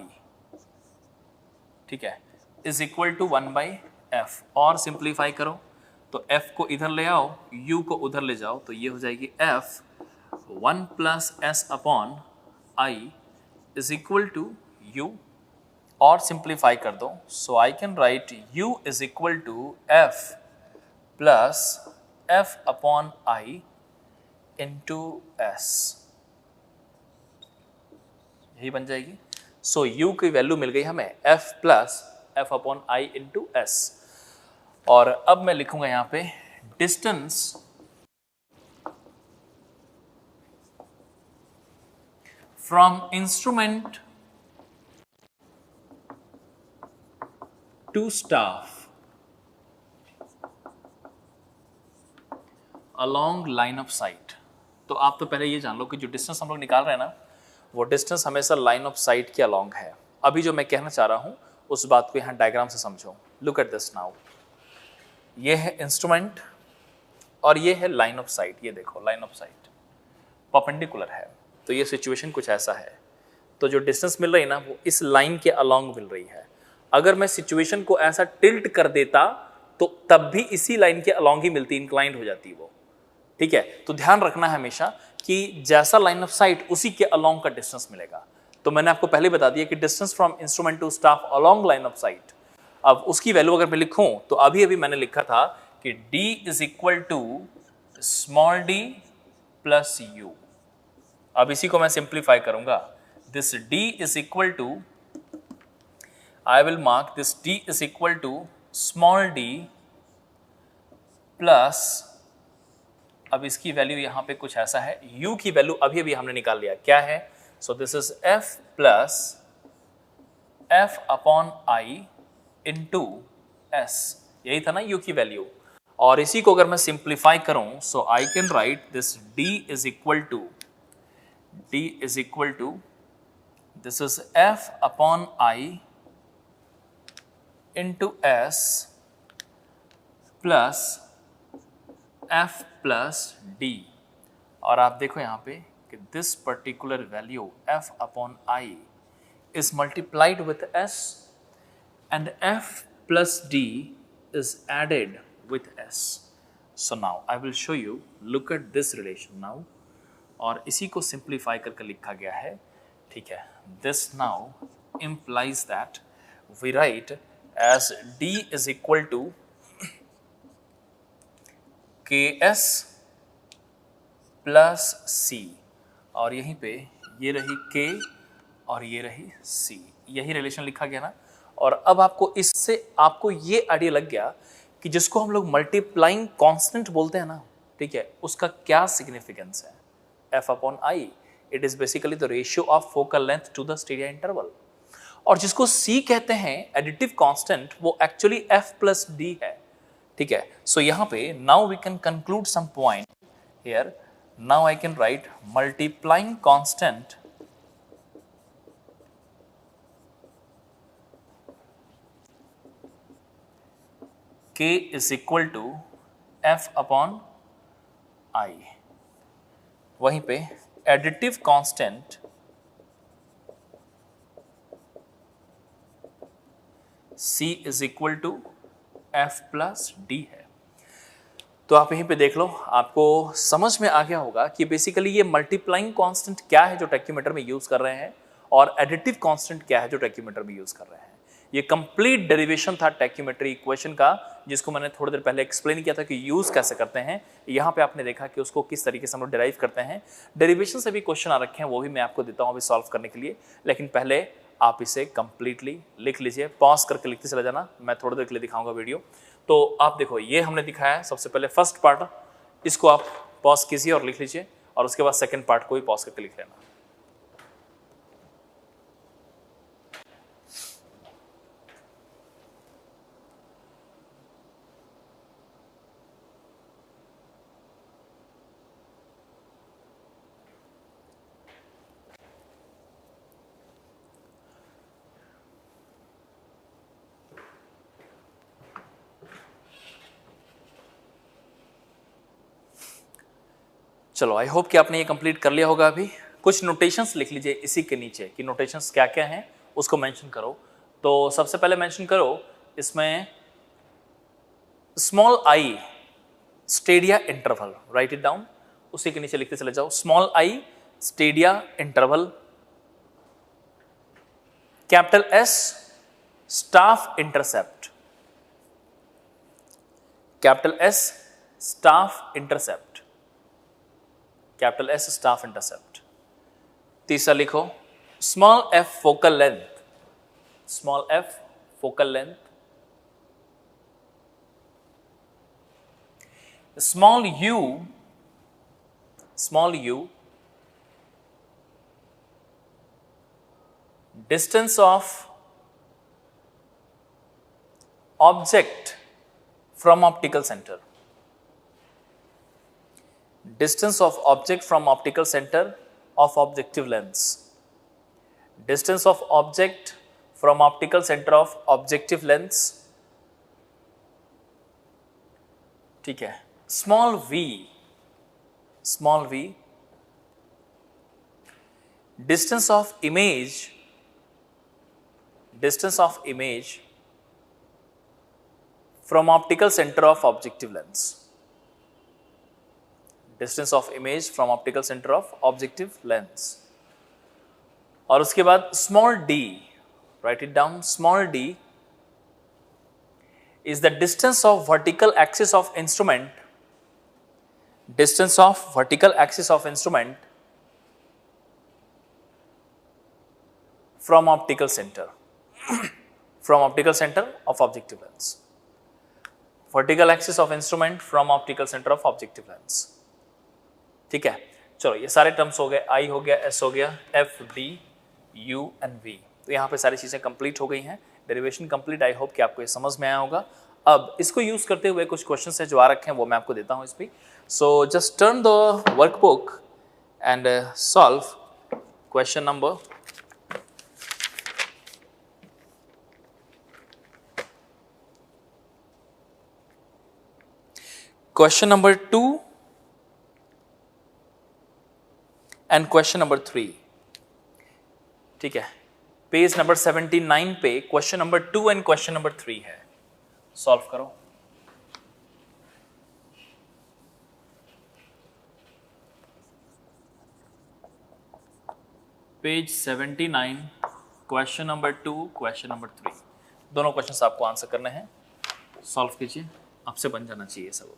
ठीक है, is equal to 1 by F, और सिंप्लीफाई करो तो F को इधर ले आओ, U को उधर ले जाओ, तो ये हो जाएगी F 1 plus S upon I is equal to u, और सिंप्लीफाई कर दो, so I can write u is equal to f plus f upon I into S, यही बन जाएगी। सो u की वैल्यू मिल गई हमें f plus f upon I into S. और अब मैं लिखूंगा यहां पे distance from instrument to staff along line of sight. तो आप तो पहले ये जान लो कि जो डिस्टेंस हम लोग निकाल रहे हैं ना, वो डिस्टेंस हमेशा लाइन ऑफ साइट के अलोंग है। अभी जो मैं कहना चाह रहा हूं उस बात को यहाँ डायग्राम से समझो। लुक एट दिस नाउ, ये है इंस्ट्रूमेंट और ये है लाइन ऑफ साइट। ये देखो लाइन ऑफ साइट परपेंडिकुलर है, तो ये सिचुएशन कुछ ऐसा है। तो जो डिस्टेंस मिल रही है ना, वो इस लाइन के अलोंग मिल रही है। अगर मैं सिचुएशन को ऐसा टिल्ट कर देता तो तब भी इसी लाइन के अलोंग ही मिलती, इंक्लाइंड हो जाती वो। ठीक है, तो ध्यान रखना है हमेशा कि जैसा लाइन ऑफ साइट उसी के अलोंग का डिस्टेंस मिलेगा। तो मैंने आपको पहले बता दिया कि distance from instrument to staff along line of sight, अब उसकी वैल्यू अगर मैं लिखूं तो अभी अभी मैंने लिखा था कि d is equal to small d plus U. अब इसी को मैं सिंप्लीफाई करूंगा, this d is equal to, I will mark this d is equal to small d plus, अब इसकी वैल्यू यहां पे कुछ ऐसा है, u की वैल्यू अभी अभी हमने निकाल लिया क्या है, so this is f plus f upon I into S, यही था ना u की वैल्यू। और इसी को अगर मैं सिंप्लीफाई करूं, so I can write this d is equal to, d is equal to, this is f upon I into S plus f plus d। और आप देखो यहां पे कि this particular value f upon I is multiplied with s and f plus d is added with s. So now I will show you, look at this relation now, और इसी को सिंप्लीफाई करके लिखा गया है। ठीक है, this now implies that we write as d is equal to ks plus c, और यहीं पे ये रही k और ये रही c, यही रिलेशन लिखा गया ना। और अब आपको इससे आपको ये आइडिया लग गया कि जिसको हम लोग मल्टीप्लाइंग कांस्टेंट बोलते हैं ना, ठीक है, उसका क्या सिग्निफिकेंस है। f upon I, it is basically the ratio of focal length to the stereo interval. और जिसको c कहते हैं एडिटिव कांस्टेंट, वो एक्चुअली f प्लस d है। ठीक है, सो यहां पे now we can conclude some point here. Now I can write multiplying constant k is equal to f upon I, वहीं पे additive constant c is equal to f plus d है। तो आप यहीं पे देख लो, आपको समझ में आ गया होगा कि बेसिकली ये मल्टीप्लाइंग कांस्टेंट क्या है जो टैक्योमीटर में यूज कर रहे हैं, और एडिटिव कांस्टेंट क्या है जो टैक्योमीटर में यूज कर रहे हैं। ये कंप्लीट डेरिवेशन था टैक्योमेट्री इक्वेशन का, जिसको मैंने थोड़ी देर पहले एक्सप्लेन किया था कि यूज कैसे करते हैं। यहाँ पे आपने देखा कि उसको किस तरीके से हम लोग डिराइव करते हैं। डेरिवेशन से भी क्वेश्चन आ रखे हैं, वो भी मैं आपको देता हूँ अभी सॉल्व करने के लिए, लेकिन पहले आप इसे कंप्लीटली लिख लीजिए। पॉज करके लिखते चला जाना, मैं थोड़ी देर के लिए दिखाऊंगा वीडियो। तो आप देखो, ये हमने दिखाया है सबसे पहले फर्स्ट पार्ट, इसको आप पॉज कीजिए और लिख लीजिए, और उसके बाद सेकंड पार्ट को भी पॉज करके लिख लेना। चलो, आई होप कि आपने ये कंप्लीट कर लिया होगा। अभी कुछ नोटेशंस लिख लीजिए इसी के नीचे कि नोटेशंस क्या क्या हैं, उसको मेंशन करो। तो सबसे पहले मेंशन करो इसमें small I stadia interval, right it down. उसी के नीचे लिखते चले जाओ, small I stadia interval capital S staff intercept, capital S staff intercept, capital S staff intercept. तीसरा लिखो small F focal length, small F focal length, small u distance of object from optical center, distance of object from optical center of objective lens, distance of object from optical center of objective lens, ठीक है। small v distance of image from optical center of objective lens, distance of image from optical center of objective lens। और उसके बाद small d, write it down, small d is the distance of vertical axis of instrument, distance of vertical axis of instrument from optical center from optical center of objective lens, vertical axis of instrument from optical center of objective lens। ठीक है, चलो ये सारे टर्म्स हो गए, आई हो गया, एस हो गया, F D U and V. तो यहाँ पे सारी चीजें कंप्लीट हो गई हैं, डेरिवेशन कंप्लीट। आई होप कि आपको ये समझ में आया होगा। अब इसको यूज करते हुए कुछ क्वेश्चंस हैं जो आ रखे हैं, वो मैं आपको देता हूं इस पे। So just turn the workbook and solve question number question number 2 and question number 3। ठीक है, पेज नंबर 79 पे question number 2 and question number 3 है, सॉल्व करो। Page 79 question number 2 question number 3, दोनों क्वेश्चंस आपको आंसर करने हैं, सॉल्व कीजिए, आपसे बन जाना चाहिए सब।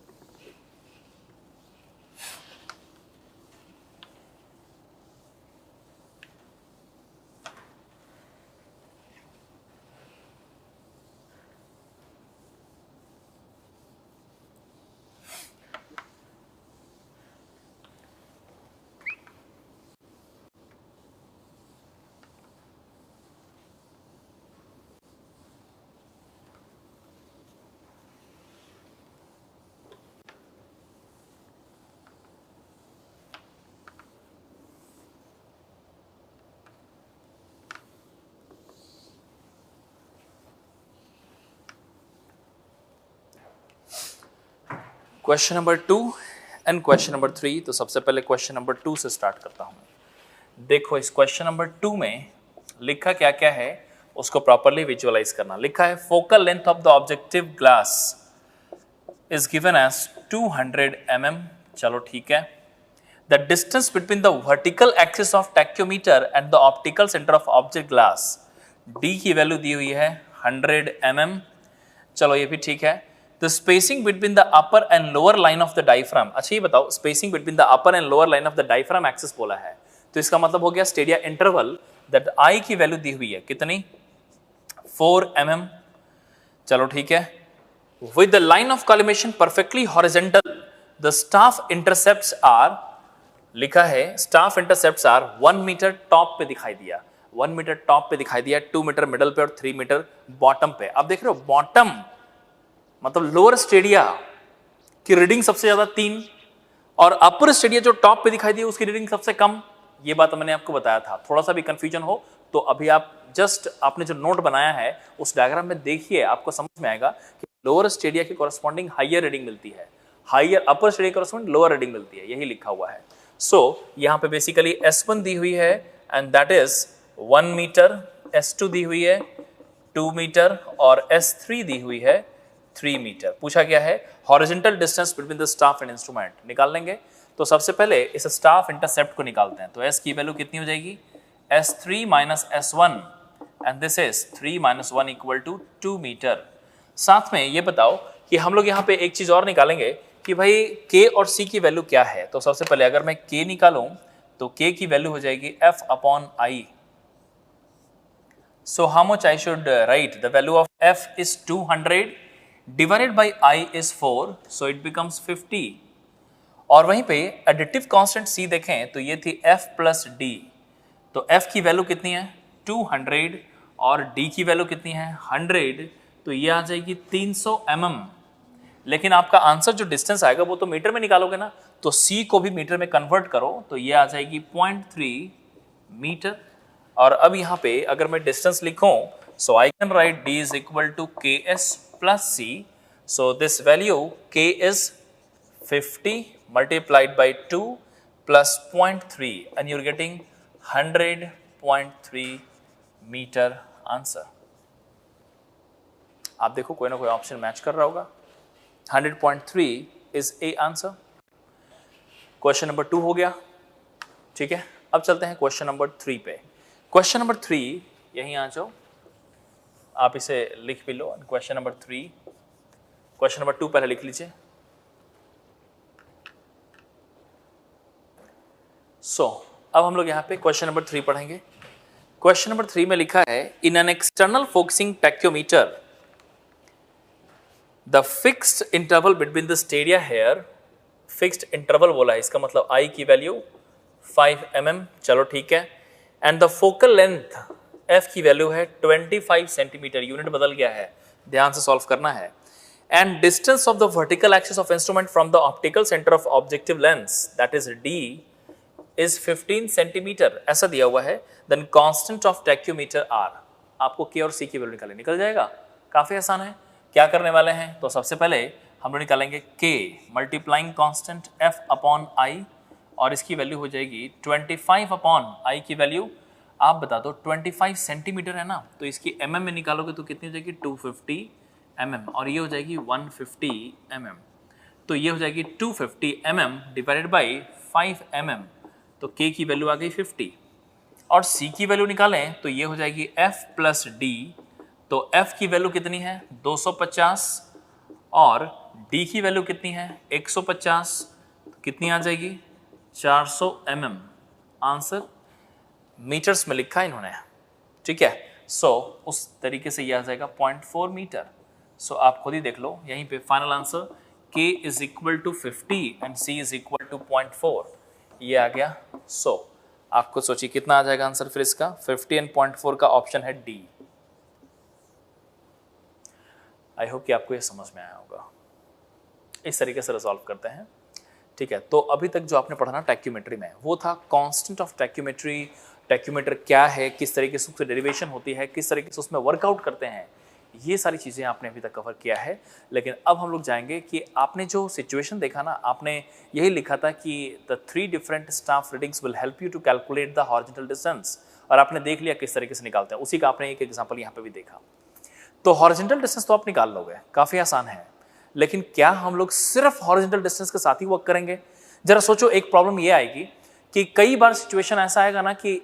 Question number 2 and question number 3। तो सबसे पहले क्वेश्चन नंबर 2 से स्टार्ट करता हूं। देखो इस क्वेश्चन नंबर 2 में लिखा क्या क्या है, उसको प्रॉपर्ली विजुअलाइज करना। लिखा है focal length of the objective glass is given as 200 mm। चलो ठीक है। The distance between the vertical axis of tacheometer and the optical centre of object glass, D की वैल्यू दी हुई है 100 mm। चलो ये भी ठीक है। The spacing between the upper and lower line of the diaphragm, अच्छा ये बताओ spacing between the upper and lower line of the diaphragm axis बोला है, तो इसका मतलब हो गया स्टेडिया इंटरवल दैट I की वैल्यू दी हुई है कितनी, 4 mm। चलो ठीक है। With the line of collimation perfectly horizontal, the staff intercepts are, लिखा है staff intercepts are 1 metre top पे दिखाई दिया, 1 मीटर टॉप पे दिखाई दिया, 2 मीटर मिडल पे और 3 मीटर बॉटम पे। अब देख रहे हो बॉटम मतलब लोअर स्टेडिया की रीडिंग सबसे ज्यादा 3 और अपर स्टेडिया जो टॉप पे दिखाई दी उसकी रीडिंग सबसे कम। ये बात मैंने आपको बताया था। थोड़ा सा भी कंफ्यूजन हो तो अभी आप जस्ट आपने जो नोट बनाया है उस डायग्राम में देखिए, आपको समझ में आएगा कि लोअर स्टेडिया की कॉरस्पॉन्डिंग हायर रीडिंग मिलती है, हायर अपर स्टेडिया की कॉरस्पॉन्डिंग लोअर रीडिंग मिलती है, यही लिखा हुआ है। सो यहाँ पे बेसिकली S1 दी हुई है and that is 1 metre, S2 दी हुई है 2 मीटर और S3 दी हुई है 3 मीटर। पूछा गया है horizontal distance between the staff and instrument, निकाल लेंगे। तो सबसे पहले इस स्टाफ इंटरसेप्ट को निकालते हैं। तो S की वैल्यू कितनी हो जाएगी, S3 minus S1 and this is 3 - 1 equal to 2 metre. साथ में ये बताओ कि हम लोग यहाँ पे एक चीज और निकालेंगे कि भाई k और c की वैल्यू क्या है। तो सबसे पहले अगर मैं k निकालूं तो k की वैल्यू हो जाएगी f/i। So how much I should write? The value of f is 200 divided by I is 4, so it becomes 50। और वहीं पे एडिटिव कांस्टेंट c देखें तो ये थी f प्लस d। तो f की वैल्यू कितनी है 200 और d की वैल्यू कितनी है 100, तो ये आ जाएगी 300 mm। लेकिन आपका आंसर जो डिस्टेंस आएगा वो तो मीटर में निकालोगे ना, तो c को भी मीटर में कन्वर्ट करो तो ये आ जाएगी 0.3 मीटर। और अब यहाँ पे अगर मैं डिस्टेंस लिखूं so I can write d is equal to ks plus c। So this value k is 50 multiplied by 2 plus 0.3 and you're getting 100.3 metre answer. आप देखो कोई ना कोई ऑप्शन मैच कर रहा होगा। 100.3 is A answer. Question number 2 हो गया, ठीक है। अब चलते हैं क्वेश्चन नंबर 3 पे। क्वेश्चन नंबर 3 यहीं आ जाओ, आप इसे लिख भी लो। क्वेश्चन नंबर 3, क्वेश्चन नंबर 2 पहले लिख लीजिए। अब हम लोग यहाँ पे क्वेश्चन नंबर 3 पढ़ेंगे। क्वेश्चन नंबर 3 में लिखा है in an external focusing tacheometer the fixed interval between the stadia hair, fixed interval बोला है, इसका मतलब आई की वैल्यू 5 mm, चलो ठीक है। And the focal length F की वैल्यू है 25 सेंटीमीटर, यूनिट बदल गया है, ध्यान से सॉल्व करना है। And distance of the vertical axis of instrument from the optical centre of objective lens that is D is 15 centimetre, ऐसा दिया हुआ है। Then constant of tacheometer are, आपको के और सी की वैल्यू निकालनी, निकल जाएगा, काफी आसान है। क्या करने वाले हैं तो सबसे पहले हम लोग निकालेंगे के multiplying constant F upon I, और इसकी वैल्यू हो जाएगी 25 अपॉन आई की वैल्यू आप बता दो 25 सेंटीमीटर है ना, तो इसकी mm में निकालोगे तो कितनी हो जाएगी 250 mm, और ये हो जाएगी 150 mm। तो ये हो जाएगी 250 mm डिवाइडेड बाई 5 mm, तो k की वैल्यू आ गई 50। और c की वैल्यू निकालें तो ये हो जाएगी f प्लस d, तो f की वैल्यू कितनी है 250 और d की वैल्यू कितनी है 150, तो कितनी आ जाएगी 400 mm। आंसर मीटर्स में लिखा है इन्होंने, ठीक है। उस तरीके से ये आ जाएगा 0.4 मीटर। आप खुद ही देख लो, यहीं पे final answer k is equal to 50 and c is equal to 0.4, ये आ गया। आपको सोचिए कितना आ जाएगा आंसर फिर इसका 50 एंड 0.4 का ऑप्शन है डी। आई होप कि आपको ये समझ में आया होगा। इस तरीके से रिजॉल्व करते हैं, ठीक है। तो अभी तक जो आपने पढ़ा ना टैक्योमेट्री में, वो था कांस्टेंट ऑफ टैक्योमेट्री, टैक्योमीटर क्या है, किस तरीके से उससे डेरिवेशन होती है, किस तरीके से उसमें वर्कआउट करते हैं, ये सारी चीज़ें आपने अभी तक कवर किया है। लेकिन अब हम लोग जाएंगे कि आपने जो सिचुएशन देखा ना, आपने यही लिखा था कि the 3 different staff readings will help you to calculate the horizontal distance, और आपने देख लिया किस तरीके से निकालते हैं, उसी का आपने एक एग्जाम्पल यहाँ पे भी देखा। तो हॉरिजॉन्टल डिस्टेंस तो आप निकाल लोगे, काफ़ी आसान है, लेकिन क्या हम लोग सिर्फ हॉरिजॉन्टल डिस्टेंस के साथ ही वर्क करेंगे? जरा सोचो, एक प्रॉब्लम ये आएगी कि कई बार सिचुएशन ऐसा आएगा ना कि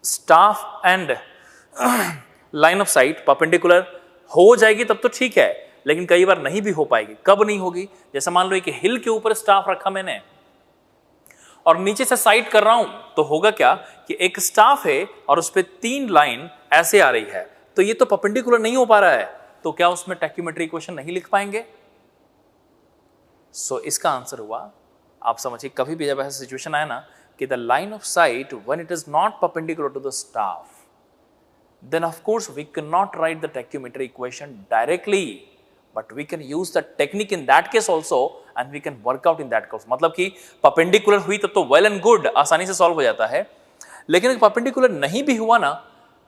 staff and line of site perpendicular हो जाएगी तब तो ठीक है, लेकिन कई बार नहीं भी हो पाएगी। कब नहीं होगी? जैसे मान लो एक हिल के ऊपर स्टाफ रखा मैंने और नीचे से साइट कर रहा हूं, तो होगा क्या कि एक स्टाफ है और उस पर 3 लाइन ऐसे आ रही है, तो ये तो परपेंडिकुलर नहीं हो पा रहा है, तो क्या उसमें टैक्योमेट्री इक्वेशन नहीं लिख पाएंगे? इसका आंसर हुआ, आप समझिए, कभी भी जब ऐसा सिचुएशन आए ना कि the line of sight when it is not perpendicular to the staff, then of course we cannot write the tachymetry equation directly, but we can use the technique in that case also and we can work out in that case। मतलब कि perpendicular हुई तब तो well and good, आसानी से सॉल्व हो जाता है, लेकिन perpendicular नहीं भी हुआ ना,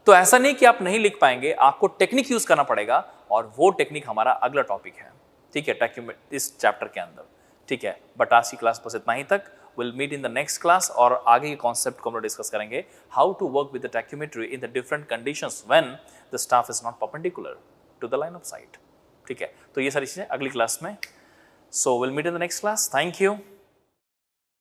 तो ऐसा नहीं कि आप नहीं लिख पाएंगे, आपको टेक्निक यूज करना पड़ेगा, और वो टेक्निक हमारा अगला टॉपिक है, ठीक है, टैक्योमेट्री इस चैप्टर के अंदर, ठीक है। बट आज की क्लास बस इतना ही तक। We'll meet in the next class, और आगे के कॉन्सेप्ट को हम लोग डिस्कस करेंगे, how to work with the tacheometry in the different conditions when the staff is not perpendicular to the line of sight, ठीक है। तो ये सारी चीजें अगली क्लास में। So we'll meet in the next class. Thank you.